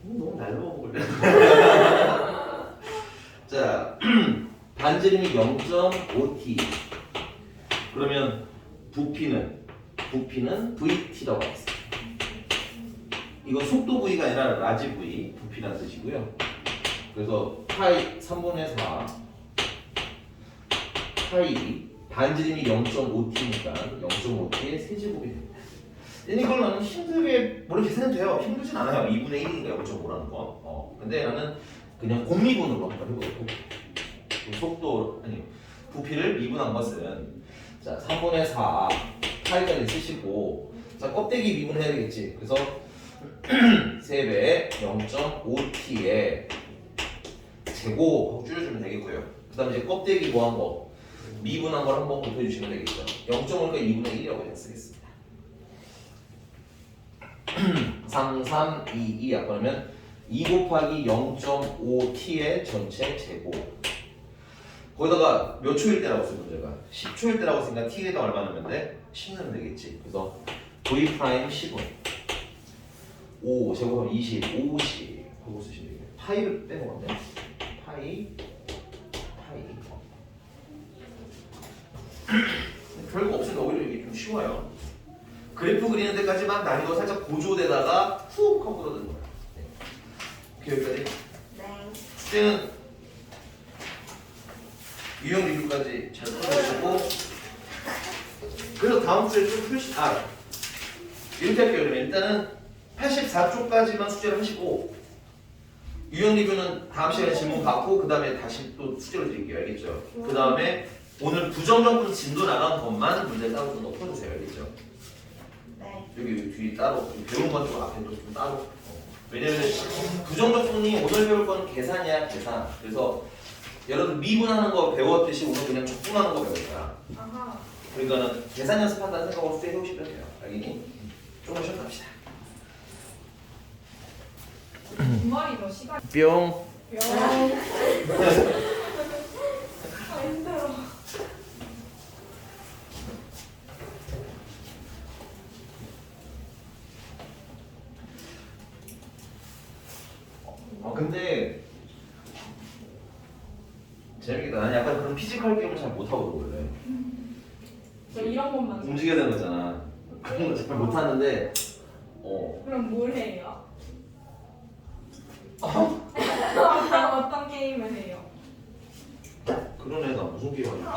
너무 날로 먹을래. 자, 반지름이 0.5t. 그러면 부피는 vt라고 하겠습니다. 이건 속도 v가 아니라 라지 v, 부피라는 뜻이고요. 그래서 파이 3분의 4 파이 반지름이 0.5t니까 0.5t의 세제곱이 됩니다. 이걸 나는 힘들게 머리 계산해도 돼요. 힘들진 않아요. 2분의 1이니까 0.5라는 거. 근데 나는 그냥 공미분으로 한번 해보고 속도 아니 부피를 미분한 것은 자 3분의 4 파이까지 쓰시고 자 껍데기 미분해야 되겠지. 그래서 3배 0.5t에 제곱하고 줄여주면 되겠고요. 그 다음에 이제 껍데기 뭐한 거 미분한 걸 한번 곱해주시면 되겠죠. 0.5니까 2분의 1이라고 그냥 쓰겠습니다. 3, 3, 2, 2 그러면 2 곱하기 0.5t의 전체 제곱. 거기다가 몇 초일 때라고 쓴 문제가 10초일 때라고 쓰니까 t에다 얼마 넣으면 돼? 10 넣으면 되겠지. 그래서 v 프라임 10은 5 제곱하면 20, 50 하고 쓰시면 되겠네. 파이를 빼먹었네. 파이 별거 없으니까 오히려 이게 좀 쉬워요. 그래프 그리는 데까지만 난이도 살짝 고조되다가 훅 하고 들어드는 거야. 네. 오케이 여기까지. 네. 숙제는 유형 리뷰까지 잘 풀어주시고 그래서 다음 주에 좀 이렇게 할게요. 그러면 일단은 84쪽까지만 숙제를 하시고 유형 리뷰는 다음 시간에 질문 받고 그 다음에 다시 또 숙제를 드릴게요. 알겠죠? 그 다음에 오늘 부정적분 진도 나간 것만 문제 따로 좀 엎어주세요. 알겠죠? 네. 여기 뒤 따로 배운 건 좀 앞에 좀 따로. 왜냐면 부정적분이 오늘 배울 건 계산이야 계산. 그래서 여러분 미분하는 거 배웠듯이 오늘 그냥 적분하는 거 배울 거야. 아하. 그러니까는 계산 연습한다는 생각으로 수행해 오시면 돼요. 알겠니? 조금 쉬었다 합시다. 주말이 더 시간. 뿅. 뿅. 아 힘들어. 근데 재밌겠다. 나는 약간 그런 피지컬 게임을 잘 못하고 원래. 저 이런 것만. 움직여야 되는 거잖아. 그런 거 잘 못하는데 그럼 뭘 해요? 어떤 게임을 해요? 그러네. 나 무슨 게임 하냐.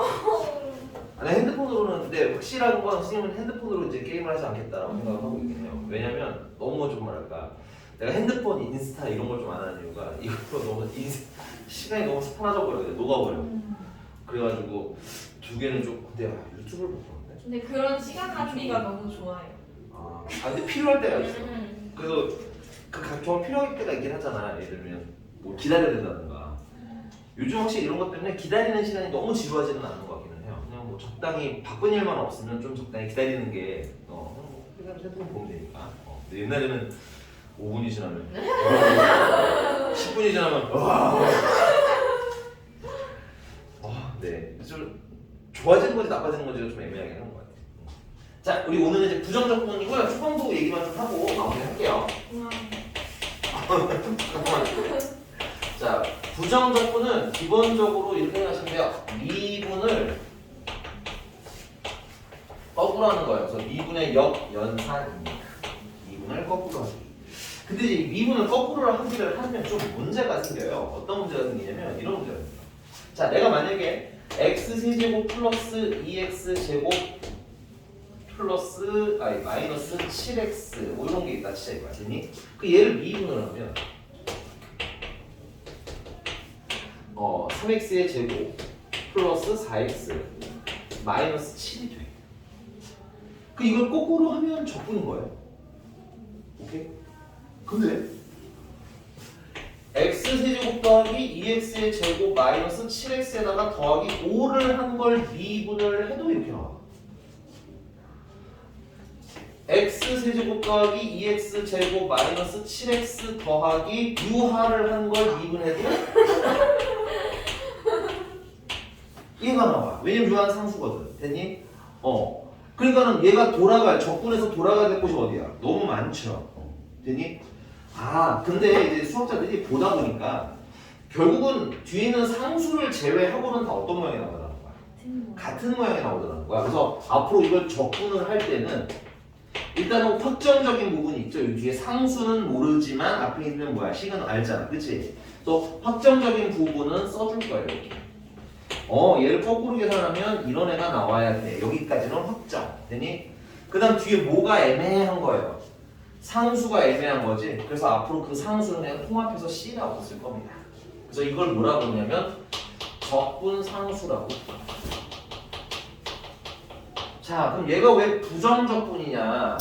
아니 핸드폰으로는 근데 확실한 건 선생님은 핸드폰으로 이제 게임을 하지 않겠다라고 생각을 하고 있긴 해요. 왜냐면 너무 좀 뭐랄까 내가 핸드폰, 인스타 이런 걸 좀 안 하는 이유가 이걸로 너무 시간이 너무 사라져 버려요. 녹아버려. 그래가지고 두 개는 좀 근데 유튜브를 못 보는데. 근데 그런 시간 낭비가 너무 좋아요. 근데 필요할 때가 있어. 그래서 그 각종 필요할 때가 있긴 하잖아. 예를 들면 뭐 기다려야 된다든가. 요즘 확실히 이런 것 때문에 기다리는 시간이 너무 지루하지는 않은 것 같기는 해요. 그냥 뭐 적당히 바쁜 일만 없으면 좀 적당히 기다리는 게 그냥 핸드폰 보면 되니까. 근데 옛날에는 5분이 지나면 10분이 지나면 네. 좀 좋아지는 건지 나빠지는 건지가 좀 애매하게 하는 것 같아요. 자, 우리 오늘은 이제 부정적분이고요. 초반부 얘기만 좀 하고 마무리할게요. 잠깐만. 자, 부정적분은 기본적으로 이렇게 생각하시면 돼요. 미분을 거꾸로 하는 거예요. 그래서 미분의 역연산입니다. 미분을 거꾸로 하기. 근데 이제 미분을 거꾸로 하기를 하면 좀 문제가 생겨요. 어떤 문제가 생기냐면 이런 문제가 생겨요. 자, 내가 만약에 x세제곱 플러스 2x제곱 플러스 마이너스 7x 뭐 이런 게 있다 치자 이거야. 됐니? 그 얘를 미분을 하면 3x의 제곱 플러스 4x 마이너스 7이 돼. 그 이걸 거꾸로 하면 적분인 거예요. 오케이? 근데 x세제곱 더하기 2x의 제곱 마이너스 7x에다가 더하기 5를 한 걸 미분을 해도 이렇게 나와. x세제곱 더하기 2x 제곱 마이너스 7x 더하기 유하를 한 걸 미분해도 얘가 나와. 왜냐면 유하는 상수거든. 됐니? 그러니까는 얘가 돌아갈 적분해서 돌아가야 될 곳이 어디야? 너무 많죠. 됐니? 근데 이제 수학자들이 보다 보니까 결국은 뒤에 있는 상수를 제외하고는 다 어떤 모양이 나오더라는 거야? 같은 모양이 나오더라는 거야. 그래서 앞으로 이걸 적분을 할 때는 일단은 확정적인 부분이 있죠. 이 뒤에 상수는 모르지만 앞에 있는 뭐야? 식은 알잖아. 그치? 또 확정적인 부분은 써줄 거예요. 이렇게. 얘를 거꾸로 계산하면 이런 애가 나와야 돼. 여기까지는 확정. 되니? 그 다음 뒤에 뭐가 애매한 거예요? 상수가 애매한 거지. 그래서 앞으로 그 상수는 그냥 통합해서 C라고 쓸 겁니다. 그래서 이걸 뭐라고 하냐면 적분상수라고. 자, 그럼 얘가 왜 부정적분이냐?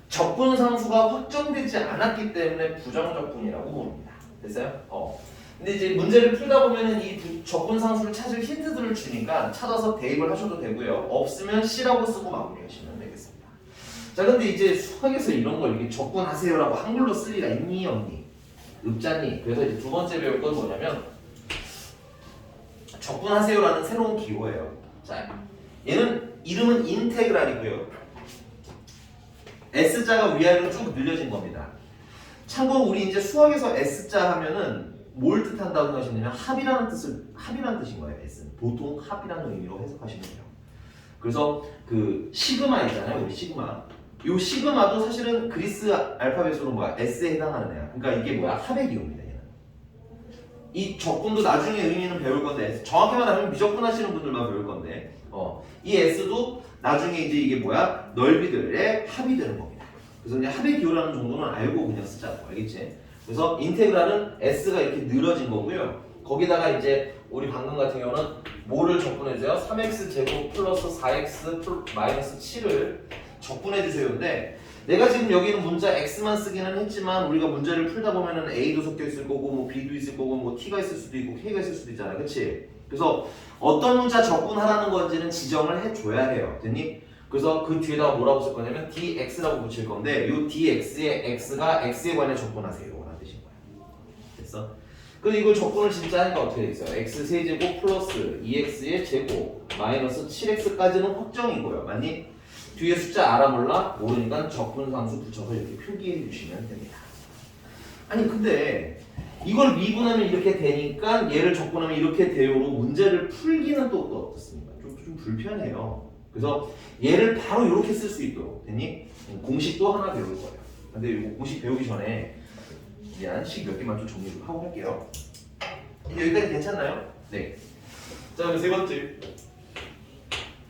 적분상수가 확정되지 않았기 때문에 부정적분이라고 부릅니다. 됐어요? 근데 이제 문제를 풀다 보면은 이 적분상수를 찾을 힌트들을 주니까 찾아서 대입을 하셔도 되고요. 없으면 C라고 쓰고 마무리하시면 되겠습니다. 자, 근데 이제 수학에서 이런 걸 이렇게 적분하세요라고 한글로 쓸 리가 있니 없니? 없잖니. 그래서 이제 두 번째 배울 건 뭐냐면 적분하세요라는 새로운 기호예요. 자, 얘는 이름은 인테그랄이고요. S자가 위아래로 쭉 늘려진 겁니다. 참고로 우리 이제 수학에서 S자 하면은 뭘 뜻한다고 생각하시냐면 합이라는 뜻인 거예요. S는 보통 합이라는 의미로 해석하시면 돼요. 그래서 그 시그마 있잖아요. 우리 시그마. 요 시그마도 사실은 그리스 알파벳으로 뭐야? S에 해당하는 애야. 그러니까 이게 뭐야? 합의 기호입니다. 얘는. 이 적분도 나중에 의미는 배울 건데 정확히 말하면 미적분 하시는 분들만 배울 건데 이 S도 나중에 이제 이게 뭐야? 넓이들의 합이 되는 겁니다. 그래서 이제 합의 기호라는 정도는 알고 그냥 쓰자고. 알겠지? 그래서 인테그랄은 S가 이렇게 늘어진 거고요. 거기다가 이제 우리 방금 같은 경우는 뭐를 적분해주세요? 3x 제곱 플러스 4x 마이너스 7을 적분해주세요인데 내가 지금 여기는 문자 x만 쓰기는 했지만 우리가 문제를 풀다 보면은 a도 섞여 있을 거고 뭐 b도 있을 거고 뭐 t가 있을 수도 있고 k가 있을 수도 있잖아, 그렇지? 그래서 어떤 문자 적분하라는 건지는 지정을 해줘야 해요, 됐니? 그래서 그 뒤에다가 뭐라고 쓸 거냐면 dx라고 붙일 건데 이 dx의 x가 x에 관해 적분하세요 라는 뜻인 거야. 됐어? 근데 이걸 적분을 진짜 하니까 어떻게 돼 있어요? x 세제곱 플러스 2x의 제곱 마이너스 7x까지는 확정이고요, 맞니? 뒤에 숫자 알아 몰라? 모르니까 적분상수 붙여서 이렇게 표기해 주시면 됩니다. 아니 근데 이걸 미분하면 이렇게 되니까 얘를 적분하면 이렇게 돼요로 문제를 풀기는 또 어떻습니까? 좀 불편해요. 그래서 얘를 바로 이렇게 쓸 수 있도록 됐니? 공식도 하나 배울 거예요. 근데 이거 공식 배우기 전에 미안 식 몇 개만 좀 정리 좀 하고 할게요. 여기까지 괜찮나요? 네. 자 그럼 세 번째.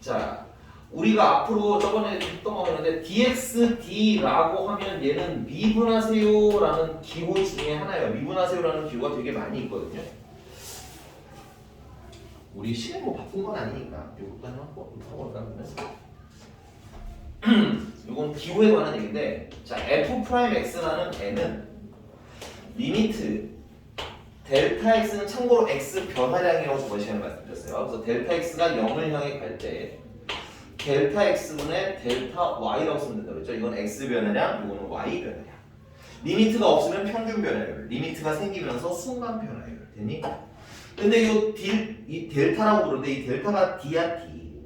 자 우리가 앞으로 저번에 했던 거였는데 dxd라고 하면 얘는 미분하세요라는 기호 중에 하나예요. 미분하세요라는 기호가 되게 많이 있거든요. 우리 시간 뭐 바쁜 건 아니니까 요것도 하나 하고 이건 기호에 관한 얘기인데 자 f'x라는 애는 리미트 델타 x는 참고로 x 변화량이라고 저번 시간에 말씀드렸어요. 그래서 델타 x가 0을 향해 갈 때 델타 x분의 델타 y라고 쓰면 된다고 했죠. 이건 x 변화량, 이거는 y 변화량. 리미트가 없으면 평균 변화율, 리미트가 생기면서 순간 변화율. 됐니? 근데 이 델타라고 부르는데 이 델타가 d야 d.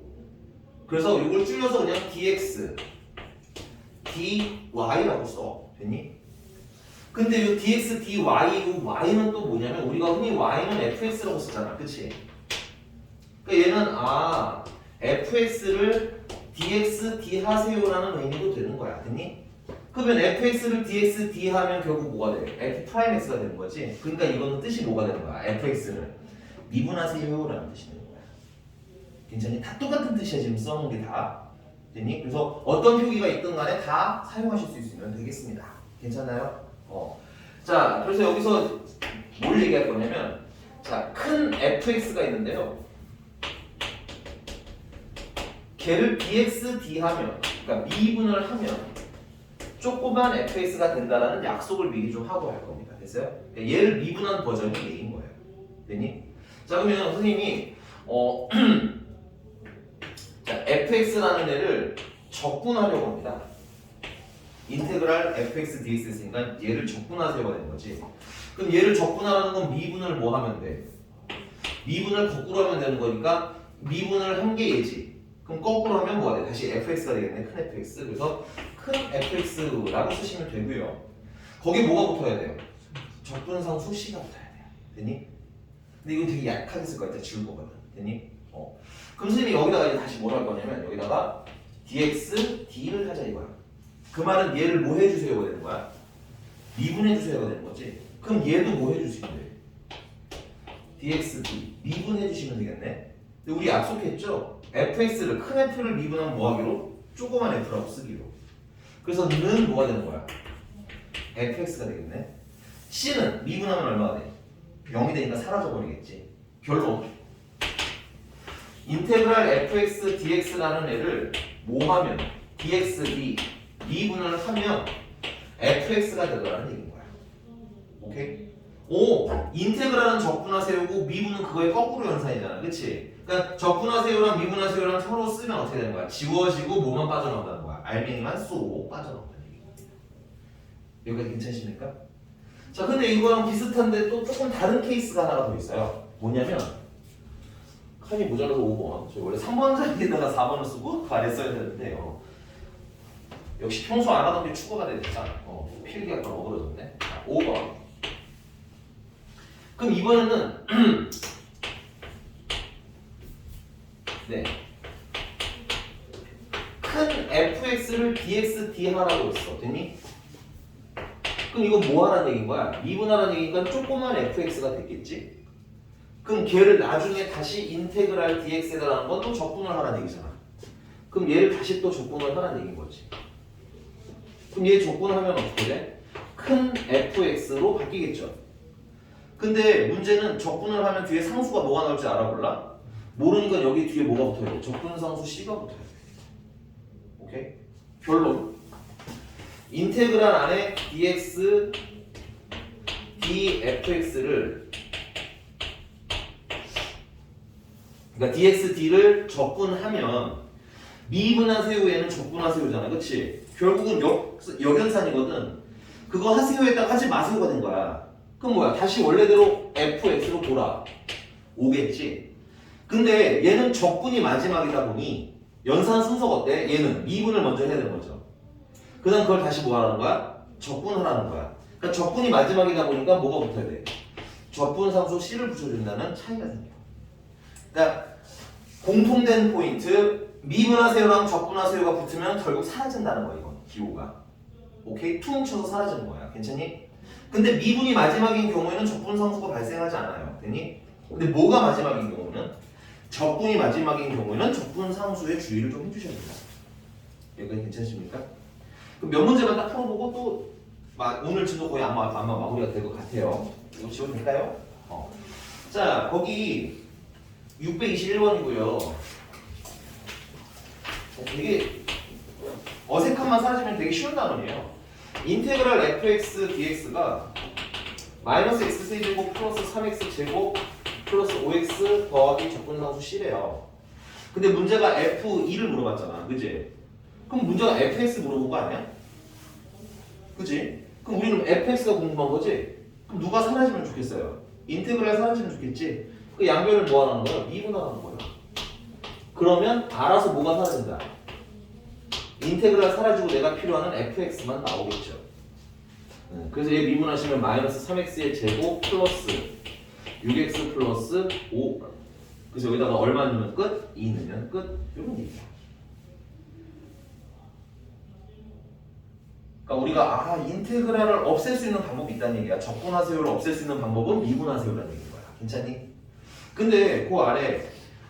그래서 이걸 줄여서 그냥 dx, dy라고 써. 됐니? 근데 이 dx, dy, 이 y는 또 뭐냐면 우리가 흔히 y는 fx라고 쓰잖아. 그치? 그러니까 얘는 fx를 dx, d 하세요라는 의미도 되는 거야. 됐니? 그러면 fx를 dx, d 하면 결국 뭐가 돼? f'x가 되는 거지. 그러니까 이거는 뜻이 뭐가 되는 거야? fx를 미분하세요라는 뜻이 되는 거야. 괜찮니? 다 똑같은 뜻이야. 지금 써놓은 게 다. 됐니? 그래서 어떤 표기가 있든 간에 다 사용하실 수 있으면 되겠습니다. 괜찮나요? 자, 그래서 여기서 뭘 얘기할 거냐면 자, 큰 fx가 있는데요. 걔를 dx, d 하면 그러니까 미분을 하면 조그만 fx가 된다라는 약속을 미리 좀 하고 할 겁니다. 됐어요? 그러니까 얘를 미분한 버전이 얘인 거예요. 됐니? 자, 그러면 선생님이 자, fx라는 애를 적분하려고 합니다. 인테그랄 fx dx 있으니까 얘를 적분하세요가 되는 거지. 그럼 얘를 적분하라는 건 미분을 뭐 하면 돼? 미분을 거꾸로 하면 되는 거니까 미분을 한 게 얘지. 그럼 거꾸로 하면 뭐가 돼? 다시 fx가 되겠네. 큰 fx. 그래서 큰 fx라고 쓰시면 되고요. 거기에 뭐가 붙어야 돼요? 적분상수 c가 붙어야 돼요. 됐니? 근데 이거 되게 약하게 쓸 것 같아. 지울 거거든. 됐니? 그럼 선생님이 여기다가 이제 다시 뭐라 할 거냐면 여기다가 dx, d를 하자 이거야. 그 말은 얘를 뭐 해주세요가 되는 거야? 미분해주세요가 되는 거지. 그럼 얘도 뭐 해주시면 돼? dx, d 미분해주시면 되겠네. 근데 우리 약속했죠? fx를 큰 f를 미분하면 뭐 하기로? 조그만 f라고 쓰기로. 그래서 는 뭐가 되는 거야? fx가 되겠네. c는 미분하면 얼마가 돼? 0이 되니까 사라져버리겠지. 결론 인테그랄 fx dx라는 애를 뭐 하면 dx, d 미분을 하면 fx가 되더라는 얘기인 거야. 오케이? 인테그랄은 적분하세요고 미분은 그거의 거꾸로 연산이잖아. 그치? 그러니까 적분하세요랑 미분하세요랑 서로 쓰면 어떻게 되는 거야? 지워지고 뭐만 빠져나온다는 거야? 알맹이만 쏙 빠져나온다는 얘기야. 여기까지 괜찮으십니까? 자, 근데 이거랑 비슷한데 또 조금 다른 케이스가 하나가 더 있어요. 뭐냐면 칸이 모자라서 5번. 저희 원래 3번 자리에다가 4번을 쓰고 그 아래 써야 되는데요. 역시 평소 안 하던 게 추가가 되니까 필기가 좀 어그러졌네. 5번. 그럼 이번에는 네. 큰 fx를 dx, d 하라고 했어. 됐니? 그럼 이건 뭐 하라는 얘기인 거야? 미분하라는 얘기니까 조그만 fx가 됐겠지? 그럼 걔를 나중에 다시 인테그랄 dx에다라는 건 또 적분을 하라는 얘기잖아. 그럼 얘를 다시 또 적분을 하라는 얘기인 거지. 그럼 얘 적분하면 어떻게 돼? 큰 fx로 바뀌겠죠. 근데 문제는 적분을 하면 뒤에 상수가 뭐가 나올지 알아볼라? 모르니까 여기 뒤에 뭐가 붙어야 돼? 적분상수 c가 붙어야 돼. 오케이? 결론 인테그랄 안에 dx dfx를 그러니까 dx d를 적분하면 미분하세요 얘는 적분하세요잖아, 그치? 결국은 역연산이거든. 그거 하세요에다가 하지 마세요가 된 거야. 그럼 뭐야? 다시 원래대로 fx로 돌아오겠지. 근데 얘는 적분이 마지막이다 보니 연산 순서가 어때? 얘는 미분을 먼저 해야 되는 거죠. 그 다음 그걸 다시 뭐 하라는 거야? 적분하라는 거야. 그러니까 적분이 마지막이다 보니까 뭐가 붙어야 돼? 적분상수 C를 붙여준다는 차이가 생겨. 그러니까 공통된 포인트 미분하세요랑 적분하세요가 붙으면 결국 사라진다는 거야. 이건 기호가. 오케이? 퉁 쳐서 사라지는 거야. 괜찮니? 근데 미분이 마지막인 경우에는 적분상수가 발생하지 않아요. 되니? 근데 뭐가 마지막인 경우는? 적분이 마지막인 경우에는 적분상수의 주의를 좀 해주셔야 됩니다. 여기까지 괜찮으십니까? 그럼 몇 문제만 딱 풀어보고 또 오늘 진도 거의 아마 마무리가 될 것 같아요. 이거 지워도 될까요? 자, 거기 621번이고요. 되게 어색함만 사라지면 되게 쉬운 단원이에요. 인테그랄 fx dx가 마이너스 x세제곱 플러스 3x제곱 플러스 5x 더하기 적분상수 C래요. 근데 문제가 f2를 물어봤잖아, 그지? 그럼 문제가 fx 물어본 거 아니야? 그지? 그럼 우리는 fx가 궁금한 거지? 그럼 누가 사라지면 좋겠어요? 인테그랄 사라지면 좋겠지? 그 양변을 뭐 하라는 거야? 미분하라는 거야. 그러면 알아서 뭐가 사라진다? 인테그랄 사라지고 내가 필요하는 fx만 나오겠죠. 그래서 얘 미분하시면 마이너스 3x의 제곱 플러스 6x 플러스 5. 그래서 여기다가 얼마 넣으면 끝? 2 넣으면 끝? 이런 얘기야. 그러니까 우리가 인테그랄을 없앨 수 있는 방법이 있다는 얘기야. 적분하세요를 없앨 수 있는 방법은 미분하세요라는 얘기인 거야. 괜찮니? 근데 그 아래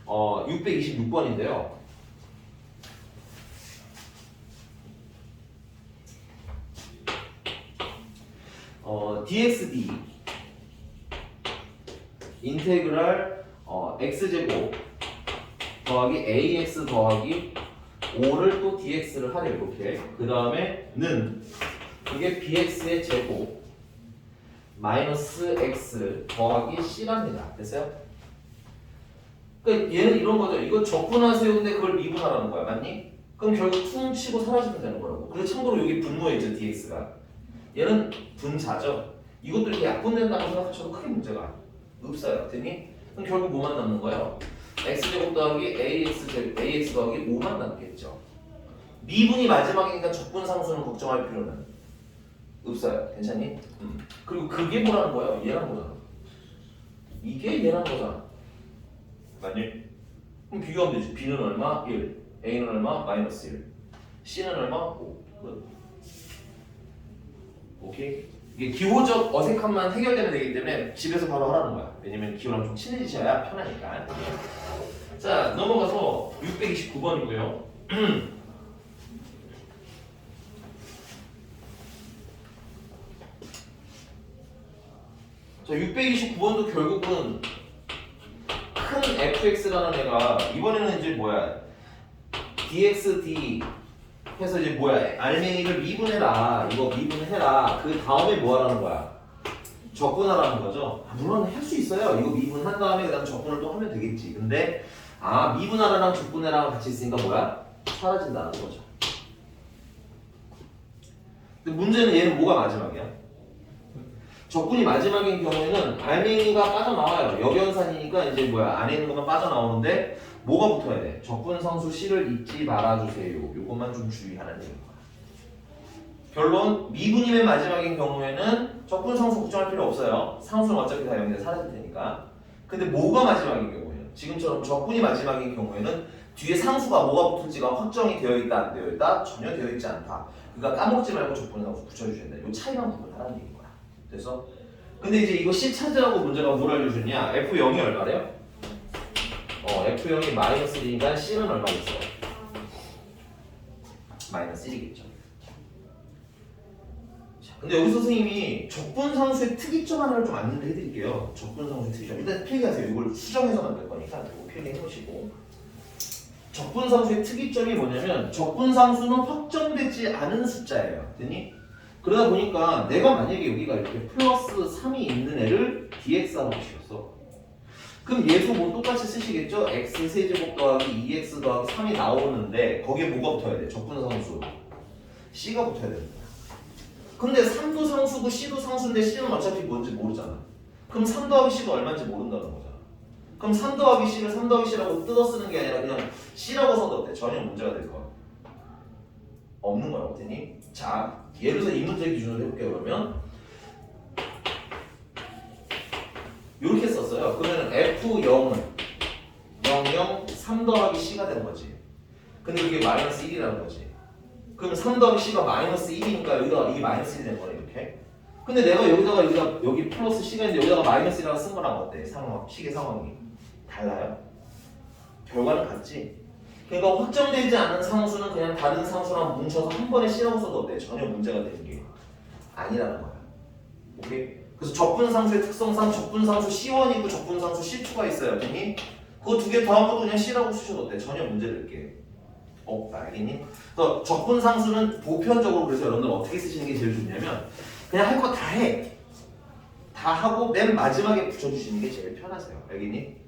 626번인데요. dxd 인테그랄 x제곱 더하기 ax 더하기 5를 또 dx를 하래요. 이렇게. 그 다음에 는 이게 bx의 제곱 마이너스 x 더하기 c랍니다. 됐어요? 그러니까 얘는 이런 거죠. 이거 적분하세요인데 그걸 미분하라는 거야. 맞니? 그럼 결국 퉁 치고 사라지면 되는 거라고. 그리고 참고로 여기 분모이죠. dx가. 얘는 분자죠. 이것도 이렇게 약분된다고 생각하셔도 크게 문제가 없어요. 됐니? 그럼 결국 뭐만 남는 거예요? x제곱 더하기 ax 더하기 5만 남겠죠. 미분이 마지막이니까 적분상수는 걱정할 필요는 없어요. 괜찮니? 그리고 그게 뭐라는 거예요? 얘란 거잖아. 이게 얘란 거잖아. 맞니? 그럼 비교하면 되지. b는 얼마? 1. a는 얼마? 마이너스 1. c는 얼마? 5. 끝. 오케이? 이게 기호적 어색함만 해결되면 되기 때문에 집에서 바로 하라는 거야. 왜냐면 기호랑 좀 친해지셔야 편하니까. 자, 넘어가서 629번이고요. 자, 629번도 결국은 큰 fx라는 애가 이번에는 이제 뭐야? dxd 해서 이제 뭐야? 알맹이를 미분해라. 이거 미분해라. 그 다음에 뭐 하라는 거야? 적분하라는 거죠. 물론 할 수 있어요. 이거 미분한 다음에 그다음 적분을 또 하면 되겠지. 근데 미분하라랑 적분해라랑 같이 있으니까 뭐야? 사라진다는 거죠. 근데 문제는 얘는 뭐가 마지막이야? 적분이 마지막인 경우에는 알맹이가 빠져나와요. 역연산이니까 이제 뭐야? 안에 있는 것만 빠져나오는데 뭐가 붙어야 돼? 적분상수 C를 잊지 말아주세요. 요것만 좀 주의하는 얘기인 거야. 결론, 미분이 맨 마지막인 경우에는 적분상수 걱정할 필요 없어요. 상수는 어차피 다 여기서 사라질 테니까. 근데 뭐가 마지막인 경우에는 지금처럼 적분이 마지막인 경우에는 뒤에 상수가 뭐가 붙을지가 확정이 되어 있다 안 되어 있다? 전혀 되어 있지 않다. 그러니까 까먹지 말고 적분상수 붙여주셔야 돼. 요 차이만 구분하라는 얘기인 거야. 그래서 근데 이제 이거 C 찾으라고 문제가 뭘 알려주냐? F0이 얼마래요? F0이 마이너스 1이니까 C는 얼마겠어? 마이너스 1이겠죠. 자, 근데 여기서 선생님이 적분상수의 특이점 하나를 좀 안내를 해드릴게요. 적분상수의 특이점. 일단 필기하세요. 이걸 수정해서 만들 거니까 이거 필기해 놓으시고. 적분상수의 특이점이 뭐냐면 적분상수는 확정되지 않은 숫자예요. 됐니? 그러다 보니까 내가 만약에 여기가 이렇게 플러스 3이 있는 애를 dx라고 시켰어. 그럼 얘도 뭐 똑같이 쓰시겠죠? x 세제곱 더하기 2x 더하기 3이 나오는데 거기에 뭐가 붙어야 돼? 적분상수 c가 붙어야 됩니다. 근데 3도 상수고 c도 상수인데 c는 어차피 뭔지 모르잖아. 그럼 3 더하기 c가 얼마인지 모른다는 거잖아. 그럼 3 더하기 c를 3 더하기 c라고 뜯어 쓰는 게 아니라 그냥 c라고 써도 어때? 전혀 문제가 될 거야. 없는 거야. 어때니? 자, 예를 들어서 이 문제 기준으로 해볼게요. 그러면 이렇게 썼어요. 그러면 F0은 0, 3 더하기 C가 되는 거지. 근데 그게 마이너스 1이라는 거지. 그러면 3 더하기 C가 마이너스 1이니까 여기다가 이게 마이너스 1이 되는 거네, 이렇게. 근데 내가 여기 플러스 C가 있는데 여기다가 마이너스 1이라고 쓴 거랑 어때? 식의 상황이. 달라요? 결과는 같지? 그러니까 확정되지 않은 상수는 그냥 다른 상수랑 뭉쳐서 한 번에 C라고 써도 어때? 전혀 문제가 되는 게 아니라는 거야. 오케이? 그래서 적분상수의 특성상 적분상수 C1이 있고 적분상수 C2가 있어요. 알겠니? 그거 두 개 더한 것도 그냥 C라고 쓰셔도 어때? 전혀 문제될 게 없다. 알겠니? 그래서 적분상수는 보편적으로 그래서 여러분들 어떻게 쓰시는 게 제일 좋냐면 그냥 할 거 다 해. 다 하고 맨 마지막에 붙여주시는 게 제일 편하세요. 알겠니?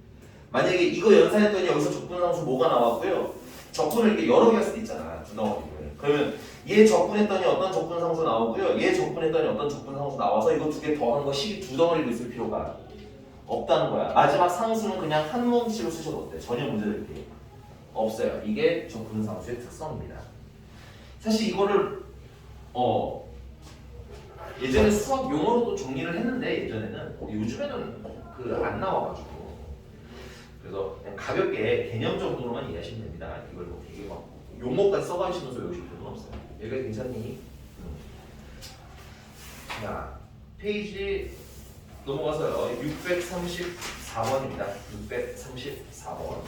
만약에 이거 연산했더니 여기서 적분상수 뭐가 나왔고요. 적분을 이렇게 여러 개 할 수도 있잖아. 두 덩어리를. 그러면 얘 적분했더니 어떤 적분상수 나오고요. 얘 적분했더니 어떤 적분상수 나와서 이거 두 개 더한 거 식이 두 덩어리로 있을 필요가 없다는 거야. 마지막 상수는 그냥 한 뭉치로 쓰셔도 어때? 전혀 문제될 게 없어요. 이게 적분상수의 특성입니다. 사실 이거를 예전에 수학 용어로도 정리를 했는데 예전에는 요즘에는 안 나와가지고 그래서 그냥 가볍게 개념 정도로만 이해하시면 됩니다. 이걸 뭐 되게 막 용어까지 써가시면서 외우실 필요는 없어요. 여기가 괜찮니? 자, 페이지 넘어가서요. 634번입니다. 634번.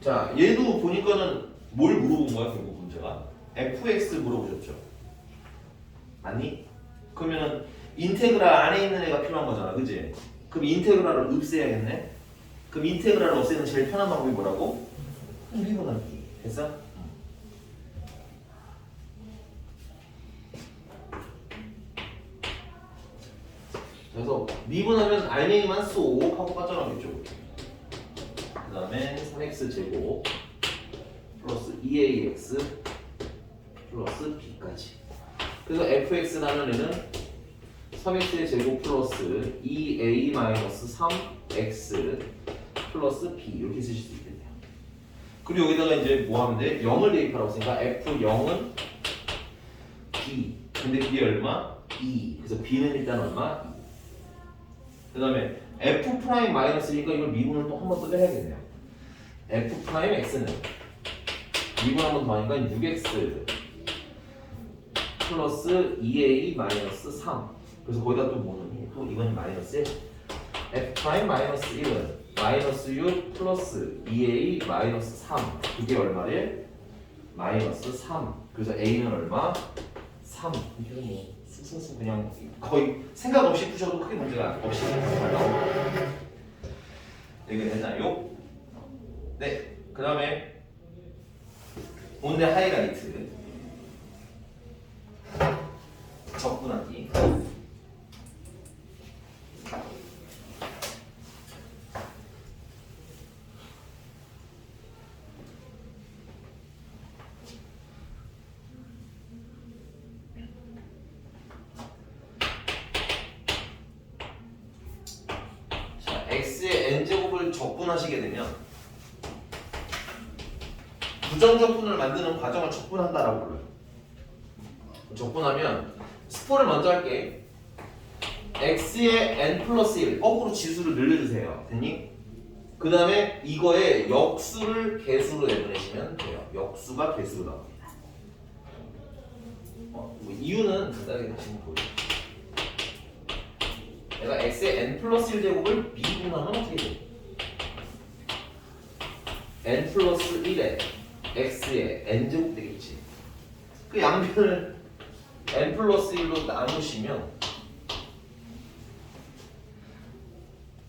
자, 얘도 보니까는 뭘 물어본 거야, 결국 문제가? fx 물어보셨죠? 맞니? 그러면은 인테그랄 안에 있는 애가 필요한 거잖아, 그지? 그럼 인테그랄을 없애야겠네? 그럼 인테그랄을 없애는 제일 편한 방법이 뭐라고? 미분하기. 됐어? 그래서 미분하면 알맹이만 쏙 하고 빠져나오겠죠. 그 다음에 3x제곱 플러스 2ax 플러스 b까지. 그래서 fx라는 애는 3x의 제곱 플러스 2a-3x 플러스 b 이렇게 쓰실 수 있겠네요. 그리고 여기다가 이제 뭐 하면 돼? 0을 대입하라고 했으니까 f0은 b. 근데 그게 얼마? 2. 그래서 b는 일단 얼마? 2. 그 다음에 f 프라임 마이너스니까 이걸 미분을 또 한 번 더 해야겠네요. f 프라임 x는 미분 한 번 더 하니까 6x 플러스 2a 마이너스 3. 그래서 거기다 또 뭐는 또 이건 마이너스 1. f 프라임 마이너스 1은 마이너스 6 플러스 2a 마이너스 3. 그게 얼마래? 마이너스 3. 그래서 a는 얼마? 3. 이게 뭐 쑥쑥쑥 그냥 거의 생각 없이 푸셔도 크게 문제가 없이 잘 나옵니다. 이게 됐나요? 네. 그 다음에 오늘의 하이라이트 적분하기. 자, x의 n제곱을 적분하시게 되면 부정적분을 만드는 과정을 적분한다라고 불러요. 적분하면 스포를 먼저 할게. x의 n 플러스 1 거꾸로 지수를 늘려주세요. 됐니? 그 다음에 이거에 역수를 개수로 내보내시면 돼요. 역수가 개수로 나옵니다. 뭐 이유는 간단하게 다시 보여요. 내가 x의 n 플러스 1 제곱을 미분하면 어떻게 돼? n 플러스 1에 x의 n 제곱 되겠지. 그 양변을 n 플러스 1로 나누시면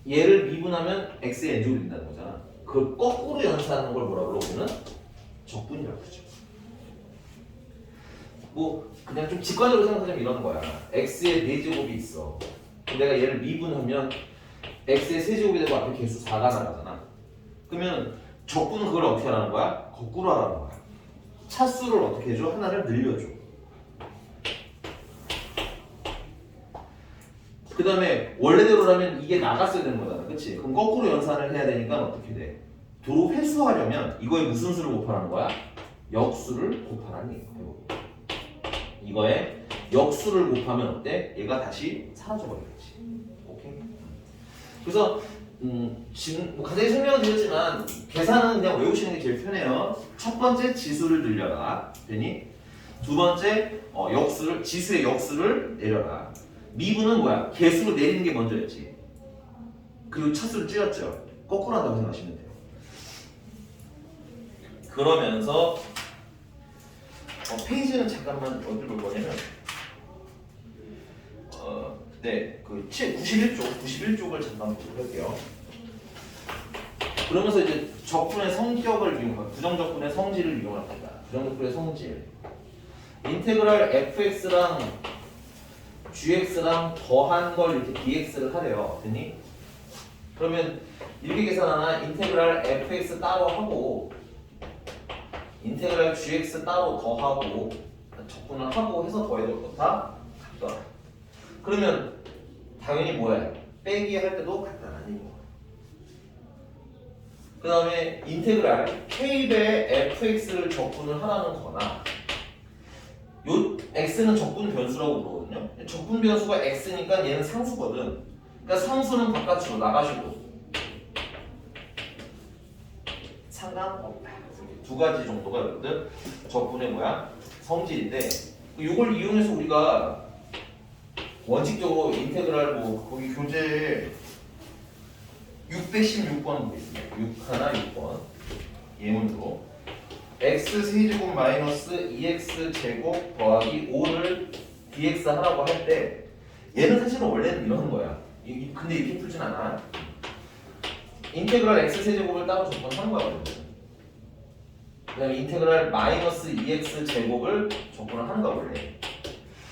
얘를 미분하면 x의 n제곱이 된다는 거잖아. 그걸 거꾸로 연산하는 걸 뭐라 그러고 우리는 적분이라고 그러죠. 뭐 그냥 좀 직관적으로 생각하자면 이런 거야. x의 4제곱이 있어. 내가 얘를 미분하면 x의 세제곱이 되고 앞에 개수 4가 나가잖아. 그러면 적분은 그걸 어떻게 하라는 거야? 거꾸로 하라는 거야. 차수를 어떻게 해줘? 하나를 늘려줘. 그 다음에 원래대로라면 이게 나갔어야 되는 거잖아. 그치? 그럼 거꾸로 연산을 해야 되니까 어떻게 돼? 도로 회수하려면 이거에 무슨 수를 곱하라는 거야? 역수를 곱하라는 얘기야. 이거에 역수를 곱하면 어때? 얘가 다시 사라져버리겠지. 오케이? 그래서 지금 뭐 가장 설명은 드렸지만 계산은 그냥 외우시는 게 제일 편해요. 첫 번째 지수를 늘려라. 되니? 두 번째 역수를 지수의 역수를 내려라. 미분은 뭐야? 개수로 내리는 게 먼저였지. 그리고 차수를 줄였죠. 거꾸로 한다고 생각하시면 돼요. 그러면서 페이지는 잠깐만 어디로 볼 거냐면 네, 그 91쪽을 잠깐 보도록 할게요. 그러면서 이제 적분의 성격을 이용합니다. 부정적분의 성질을 이용합니다. 부정적분의 성질. 인테그랄 fx랑 gx랑 더한 걸 이렇게 dx를 하래요. 됐니? 그러면 이렇게 계산하나 인테그랄 fx 따로 하고 인테그랄 gx 따로 더하고 적분을 하고 해서 더해도 어떻다? 같더라. 그러면 당연히 뭐야? 빼기 할 때도 같다는 얘기야. 그 다음에 인테그랄 k배 fx를 적분을 하라는 거나 요 x는 적분 변수라고 그러거든요. 적분 변수가 x니까 얘는 상수거든. 그러니까 상수는 바깥으로 나가시고 상관없다. 두 가지 정도가 여러분들 적분의 뭐야? 성질인데 이걸 이용해서 우리가 원칙적으로 인테그랄 뭐 거기 교재에 616번 보겠습니다. 6번 예문으로 x 세제곱 마이너스 2x 제곱 더하기 5를 dx 하라고 할 때 얘는 사실은 원래는 이런 거야. 근데 이렇게 풀진 않아. 인테그랄 x 세제곱을 따로 적분하는 거야. 그 다음에 인테그랄 마이너스 2x 제곱을 적분을 하는 거야 원래.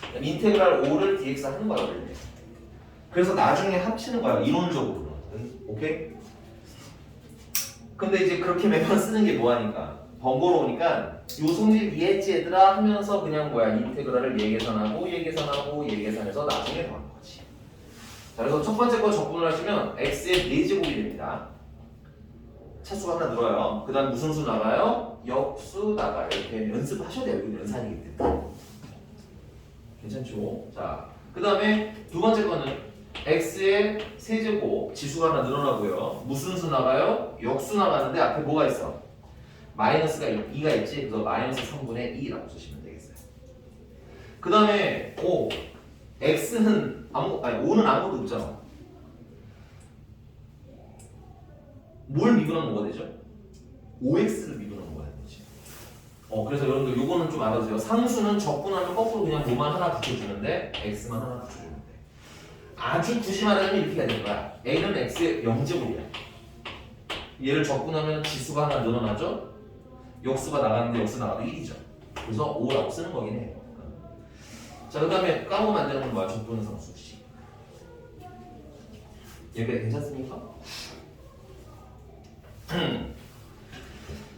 그다음에 인테그랄 5를 dx 하는 거야 원래. 그래서 나중에 합치는 거야 이론적으로는. 오케이? 근데 이제 그렇게 매번 쓰는 게 뭐하니까 번거로우니까 요 성질 이해했지 얘들아 하면서 그냥 뭐야 인테그랄을 얘 계산하고 얘 계산하고 얘 계산해서 나중에 더하는 거지. 자, 그래서 첫 번째 거 적분을 하시면 x의 4제곱이 됩니다. 차수가 하나 늘어요. 그 다음 무슨 수 나가요? 역수 나가요. 이렇게 연습하셔야 돼요. 이건 연산이기 때문에. 괜찮죠? 자, 그 다음에 두 번째 거는 x의 세제곱 지수가 하나 늘어나고요. 무슨 수 나가요? 역수 나가는데 앞에 뭐가 있어? 마이너스가 2가 있지? 그래서 마이너스 3분의 2라고 쓰시면 되겠어요. 그 다음에 x는 5는 아무것도 없잖아. 뭘 미분하면 뭐가 되죠? 5x를 미분하면 뭐가 되지? 그래서 여러분들 요거는 좀 알아두세요. 상수는 적분하면 거꾸로 그냥 뭐만 하나 붙여주는데 x만 하나 붙여주면 돼. 아주 굳이 말하자면 이렇게 해야 되는 거야. a는 x의 0제곱이야. 얘를 적분하면 지수가 하나 늘어나죠? 역수가 나가는데 역수 나가도 1이죠. 그래서 5라고 쓰는 거긴 해요. 자, 그 다음에 까고 만드는 건 뭐야? 적분 상수식. 여기까지 괜찮습니까?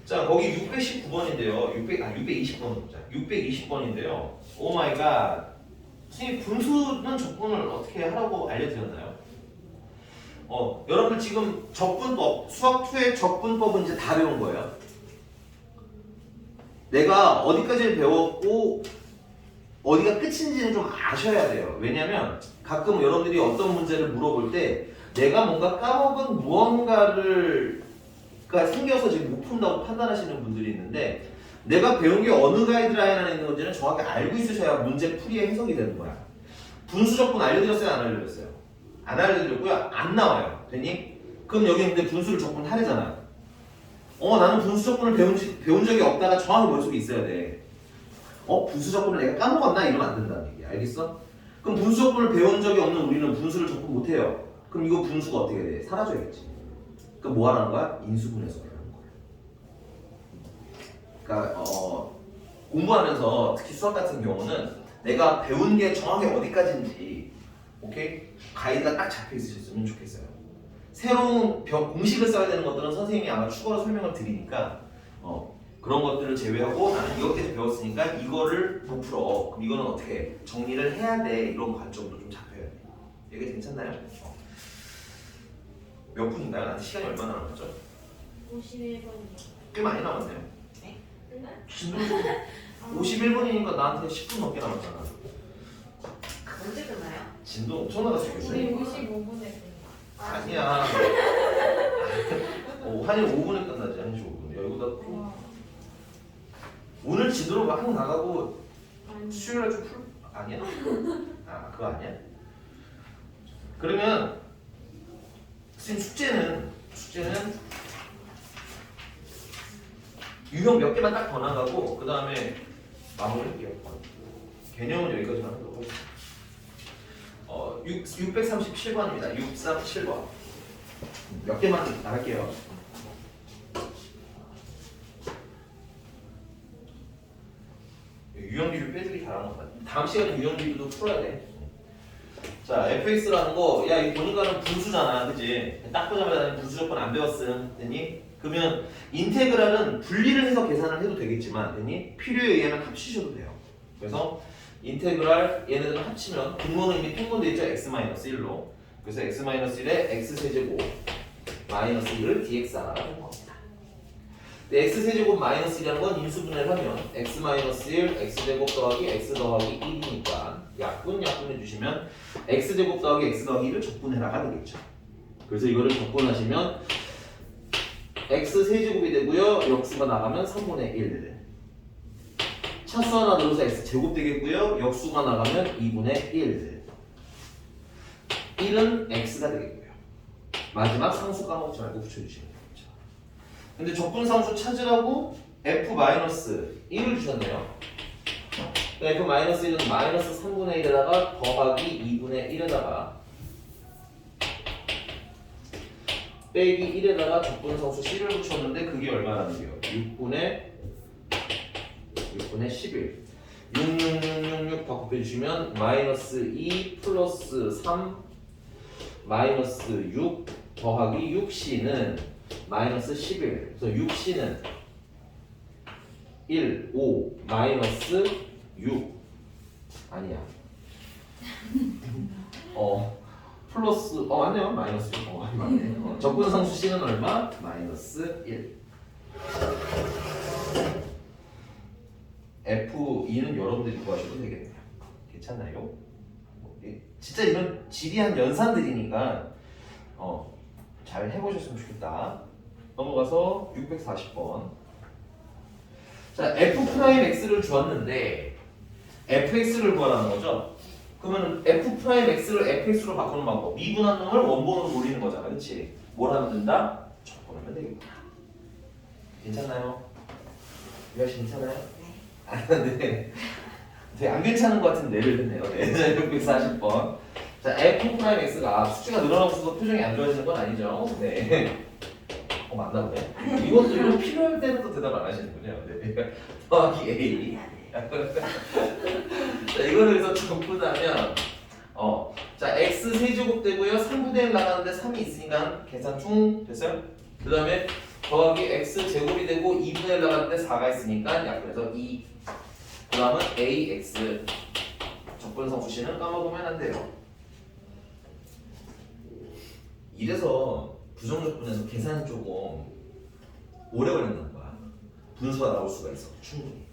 자, 거기 619번인데요. 620번 보자. 620번인데요. 오 마이 갓. 선생님, 분수는 적분을 어떻게 하라고 알려드렸나요? 여러분들 지금 적분법, 수학2의 적분법은 이제 다 배운 거예요. 내가 어디까지 배웠고 어디가 끝인지는 좀 아셔야 돼요. 왜냐면 가끔 여러분들이 어떤 문제를 물어볼 때 내가 뭔가 까먹은 무언가가 생겨서 지금 못 푼다고 판단하시는 분들이 있는데 내가 배운 게 어느 가이드라인 안에 있는 건지는 정확히 알고 있으셔야 문제 풀이의 해석이 되는 거야. 분수 적분 알려드렸어요? 안 알려드렸어요? 안 알려드렸고요. 안 나와요. 되니? 그럼 여기 있는데 분수를 적분하래잖아. 나는 분수 적분을 배운 적이 없다가 정확히 머릿속에 있어야 돼. 분수 적분을 내가 까먹었나? 이러면 안 된다는 얘기야. 알겠어? 그럼 분수 적분을 배운 적이 없는 우리는 분수를 적분 못해요. 그럼 이거 분수가 어떻게 돼? 사라져야겠지. 또 뭐 하라는 거야? 인수분해서라는 거야. 그러니까 공부하면서 특히 수학 같은 경우는 내가 배운 게 정확히 어디까지인지 오케이? 가이드가 딱 잡혀 있으셨으면 좋겠어요. 새로운 공식을 써야 되는 것들은 선생님이 아마 추가로 설명을 드리니까 그런 것들을 제외하고 나는 이것까지 배웠으니까 이거를 못 풀어. 그럼 이거는 어떻게 정리를 해야 돼? 이런 관점도 좀 잡혀야 돼. 이게 괜찮나요? 몇 분인가요? 나한테 시간이 얼마나 남았죠? 51번이요. 꽤 많이 남았네요. 네? 진도 51분이니까 나한테 10분 넘게 남았잖아. 언제 끝나요? 진도 엄청나다 우리 생겼어요. 55분에 끝나. 아니야. 한이 5분에 끝나지. 1시 5분. 여기보다 와. 오늘 진도로 막 나가고 아니. 수요일에 좀 풀... 아니야? 아 그거 아니야? 그러면 선생님 숙제는 유형 몇 개만 딱 더 나가고 그 다음에 마무리할게요. 개념은 여기까지만 하도록 하겠습니다. 637번입니다. 637번 몇 개만 나갈게요. 유형비율 빼주기 잘하는 것 같아. 다음 시간에 유형비율도 풀어야 돼. 자, fx라는 거, 야, 이거 보니까는 분수잖아, 그치? 딱 보자마자 분수 조건 안 배웠음, 됐니? 그러면 인테그랄은 분리를 해서 계산을 해도 되겠지만, 됐니? 필요에 의하면 합치셔도 돼요. 그래서 인테그랄 얘네들 합치면 분모는 이미 통분돼 있죠, x-1로. 그래서 x-1에 x세제곱 마이너스 1을 dx라는 겁니다. x세제곱 마이너스 1이라는 건 인수분해를 하면 x-1 x제곱 더하기 x 더하기 1이니까 약분 해주시면 x제곱 더하기 x 더하기 1을 적분해라가 되겠죠. 그래서 이거를 적분하시면 x세제곱이 되고요. 역수가 나가면 3분의 1 차수 하나 넣어서 x제곱 되겠고요. 역수가 나가면 2분의 1 1은 x가 되겠고요. 마지막 상수 까먹지 말고 붙여주시면 돼요. 근데 적분상수 찾으라고 f-1을 주셨네요. f-1은 마이너스 3분의 1에다가 더하기 2분의 1에다가 빼기 1에다가 적분상수 10을 붙였는데 그게 얼마라는 게요? 6분의 11 6 더 곱해주시면 마이너스 2 플러스 3 마이너스 6 더하기 6c는 마이너스 11 그래서 6c는 1, 5 마이너스 6 아니야 플러스 맞네요 마이너스 6 맞네 적분상수 c는 얼마? 마이너스 1 F2는 여러분들이 구하셔도 되겠네요 괜찮나요? 진짜 이런 지리한 연산들이니까 잘 해보셨으면 좋겠다. 넘어가서 640번. 자, f'x를 주었는데 fx를 구하라는 거죠. 그러면 f'x를 fx로 바꾸는 방법. 미분한 놈을 원본으로 돌리는 거잖아, 그렇지? 뭘 하면 된다? 적분하면 되겠다. 괜찮나요? 유아씨 괜찮아요? 네. 되게 안 괜찮은 것 같은 예를 듣네요. 네, 640번. 자, f'x가 수치가 늘어나고 있어서 표정이 안 좋아지는 건 아니죠. 네. 맞나 보네. 이거 필요할 때는 또 대답 안 하시는군요. 네. 더하기 a. 자, 이거를 그래서 적분하면 자, x 세제곱 되고요. 3분의 1 나가는데 3이 있으니까 계산 중 됐어요? 그 다음에 더하기 x 제곱이 되고 2분의 1 나가는데 4가 있으니까 약분해서 2. 그 다음은 ax 적분상수 c는 까먹으면 안 돼요. 이래서 부정적분에서 계산이 조금 오래 걸린다는 거야. 분수가 나올 수가 있어 충분히.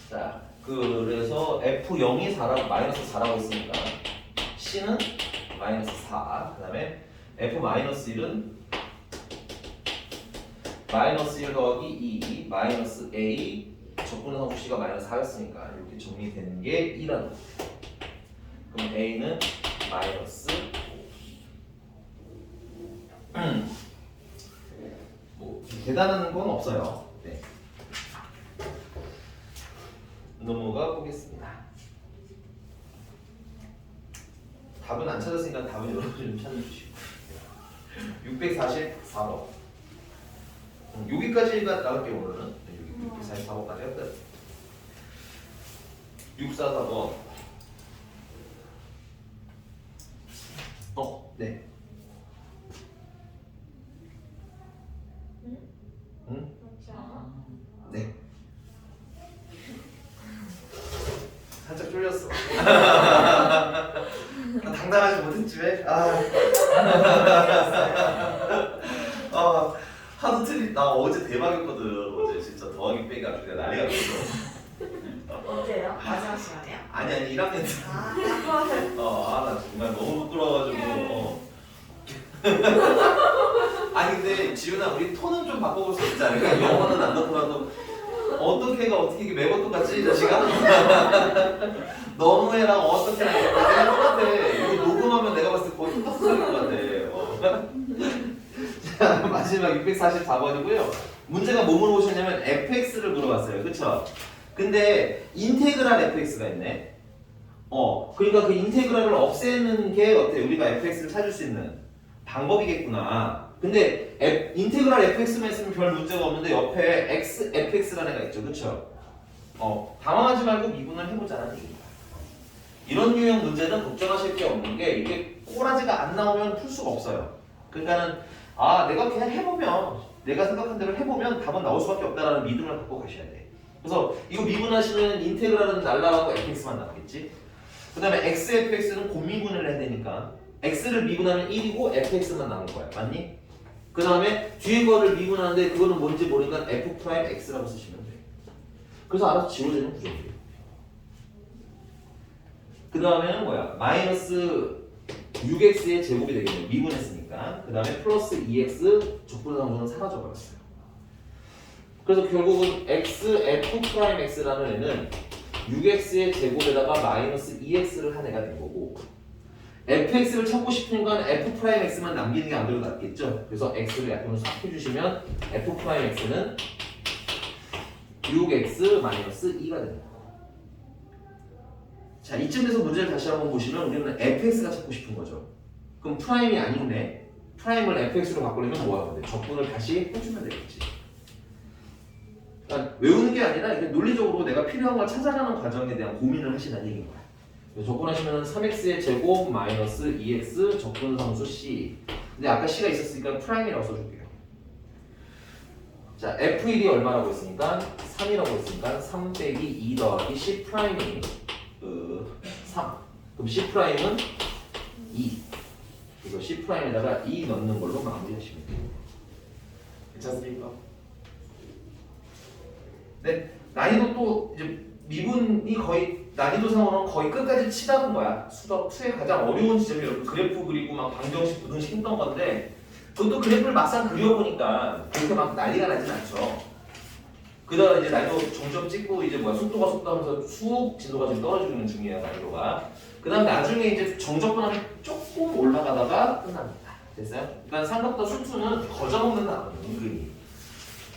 자, 그래서 f0이 4라고 마이너스 4라고 했으니까 c는 마이너스 4. 그 다음에 f-1은 마이너스 1 더하기 2 마이너스 a 적분상수 c가 마이너스 4였으니까 이렇게 정리되는 게 2라는 거죠. 그럼 a는 마이너스 뭐 대단한 건 없어요. 네. 넘어가 보겠습니다. 답은 안 찾았으니까 답은 여러분이 좀 찾아주시고 644번. 여기까지가 나갈게요 오늘은. 644번까지 했다. 644번. 네. 응? 그렇지 않아? 네. 살짝 쫄렸어. 당당하지 못했지 왜? 하도 나 어제 대박이었거든. 어제 진짜 더하기 빼기 아주 그냥 난리가 났어. 언제요? 마지막 시간에요? 아니 1학년 때. 나 정말 너무 부끄러워가지고. 아니 근데 지훈아 우리 톤은 좀 바꿔볼 수 있지 않을까? 영어는 안 넣더라도 어떻게 이게 매번 똑같지 이 자식아? 너무해랑 어떻게랑 내가 똑같아. 이거 녹음하면 내가 봤을 때 거의 똑같은 것 같아. 자 마지막 644번이고요. 문제가 뭐 물어보셨냐면 fx를 물어봤어요. 그쵸? 근데 인테그랄 fx가 있네. 그러니까 그 인테그랄을 없애는 게 어때? 우리가 fx를 찾을 수 있는 방법이겠구나. 근데 인테그랄 fx만 있으면 별 문제가 없는데 옆에 fx라는 애가 있죠. 그쵸? 당황하지 말고 미분을 해보자는 얘기입니다. 이런 유형 문제는 걱정하실 게 없는 게 이게 꼬라지가 안 나오면 풀 수가 없어요. 그러니까는 내가 그냥 해보면 내가 생각한 대로 해보면 답은 나올 수밖에 없다라는 믿음을 갖고 가셔야 돼. 그래서 이거 미분하시면 인테그랄은 날라가고 fx만 남겠지. 그 다음에 xfx는 곱미분을 해야 되니까 x를 미분하면 1이고 fx만 남은 거야. 맞니? 그 다음에 뒤에 거를 미분하는데 그거는 뭔지 모르니까 f'x라고 쓰시면 돼. 그래서 알아서 지워지는 구조예요. 그 다음에는 뭐야? 마이너스 6x의 제곱이 되겠네요. 미분했으니까. 그 다음에 플러스 2x 적분상수는 사라져버렸어요. 그래서 결국은 f'x라는 애는 6x의 제곱에다가 마이너스 2x를 한 애가 된 거고 fx를 찾고 싶으니까 f'x만 남기는 게 안 그래도 낫겠죠? 그래서 x를 약분을 싹 해주시면 f'x는 6x 마이너스 2가 됩니다. 자, 이쯤 돼서 문제를 다시 한번 보시면 우리는 fx가 찾고 싶은 거죠. 그럼 프라임이 아닌데 프라임을 fx로 바꾸려면 뭐 하면 돼? 적분을 다시 해주면 되겠지. 그러니까 외우는 게 아니라 이게 논리적으로 내가 필요한 걸 찾아가는 과정에 대한 고민을 하시는 얘기인 거야. 적분하시면 3x의 제곱 마이너스 2x 적분상수 c. 근데 아까 c가 있었으니까 프라임이라고 써줄게요. 자, f1이 얼마라고 했으니까 3이라고 했으니까 3 빼기 2 더하기 c 프라임이 3. 그럼 c 프라임은 2. 그래서 c 프라임에다가 2 넣는 걸로 마무리하시면 돼요. 괜찮습니까? 네, 난이도 또 이제 미분이 거의 난이도상으로는 거의 끝까지 치다본 거야. 수덕 2의 가장 어려운 지점이 이렇게 그래프 그리고 막 방정식 부등식 했던 건데 그것도 그래프를 막상 그려보니까 그렇게 막 난리가 나진 않죠. 그다음 이제 난이도 점점 찍고 이제 속도가 속도하면서 쑥 진도가 좀 떨어지는 중이에요. 난이도가. 그다음 나중에 이제 정적분하면 조금 올라가다가 끝납니다. 됐어요? 그러니까 삼각도 수투는 거저먹는 단어예요. 은근히.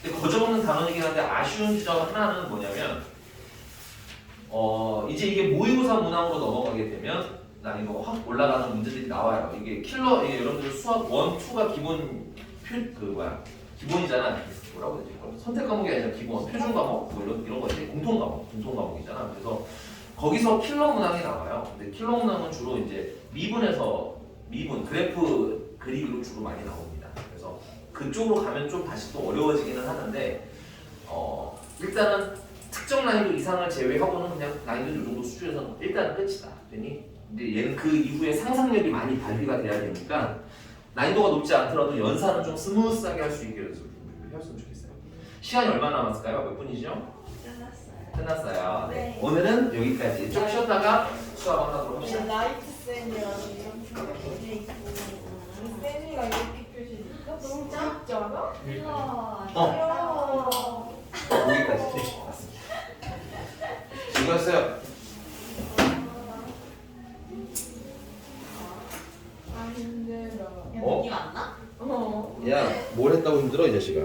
근데 거저먹는 단어이긴 한데 아쉬운 지점 하나는 뭐냐면 이제 이게 모의고사 문항으로 넘어가게 되면 난이도가 확 올라가는 문제들이 나와요. 이게 여러분들 수학 1, 2가 기본이잖아. 뭐라고 해야 되지? 선택 과목이 아니라 기본, 표준 과목 뭐 이런 거지. 공통 과목이잖아. 그래서 거기서 킬러 문항이 나와요. 근데 킬러 문항은 주로 이제 미분 그래프 그리기로 주로 많이 나옵니다. 그래서 그쪽으로 가면 좀 다시 또 어려워지기는 하는데 일단은 특정 난이도 이상을 제외하고는 그냥 난이도 이 정도 수준에서 일단은 끝이다. 근데 얘는 그 이후에 상상력이 많이 발휘가 돼야 되니까 난이도가 높지 않더라도 연산은 좀 스무스하게 할 수 있게 해줬으면 좋겠어요. 시간이 얼마나 남았을까요? 몇 분이죠? 끝났어요. 네. 네. 오늘은 여기까지. 좀 쉬었다가 수업 하도록 합시다. 라이트 쌤이라는 이런 표현이 있고 세미가 이렇게 표시니까 너무 진짜? 귀엽지 않아? 귀여워. 여기까지. 네, 맞습니다. 수고했어요. 아 힘들어. 느낌 안 나? 야, 뭘 했다고 힘들어 이 자식아?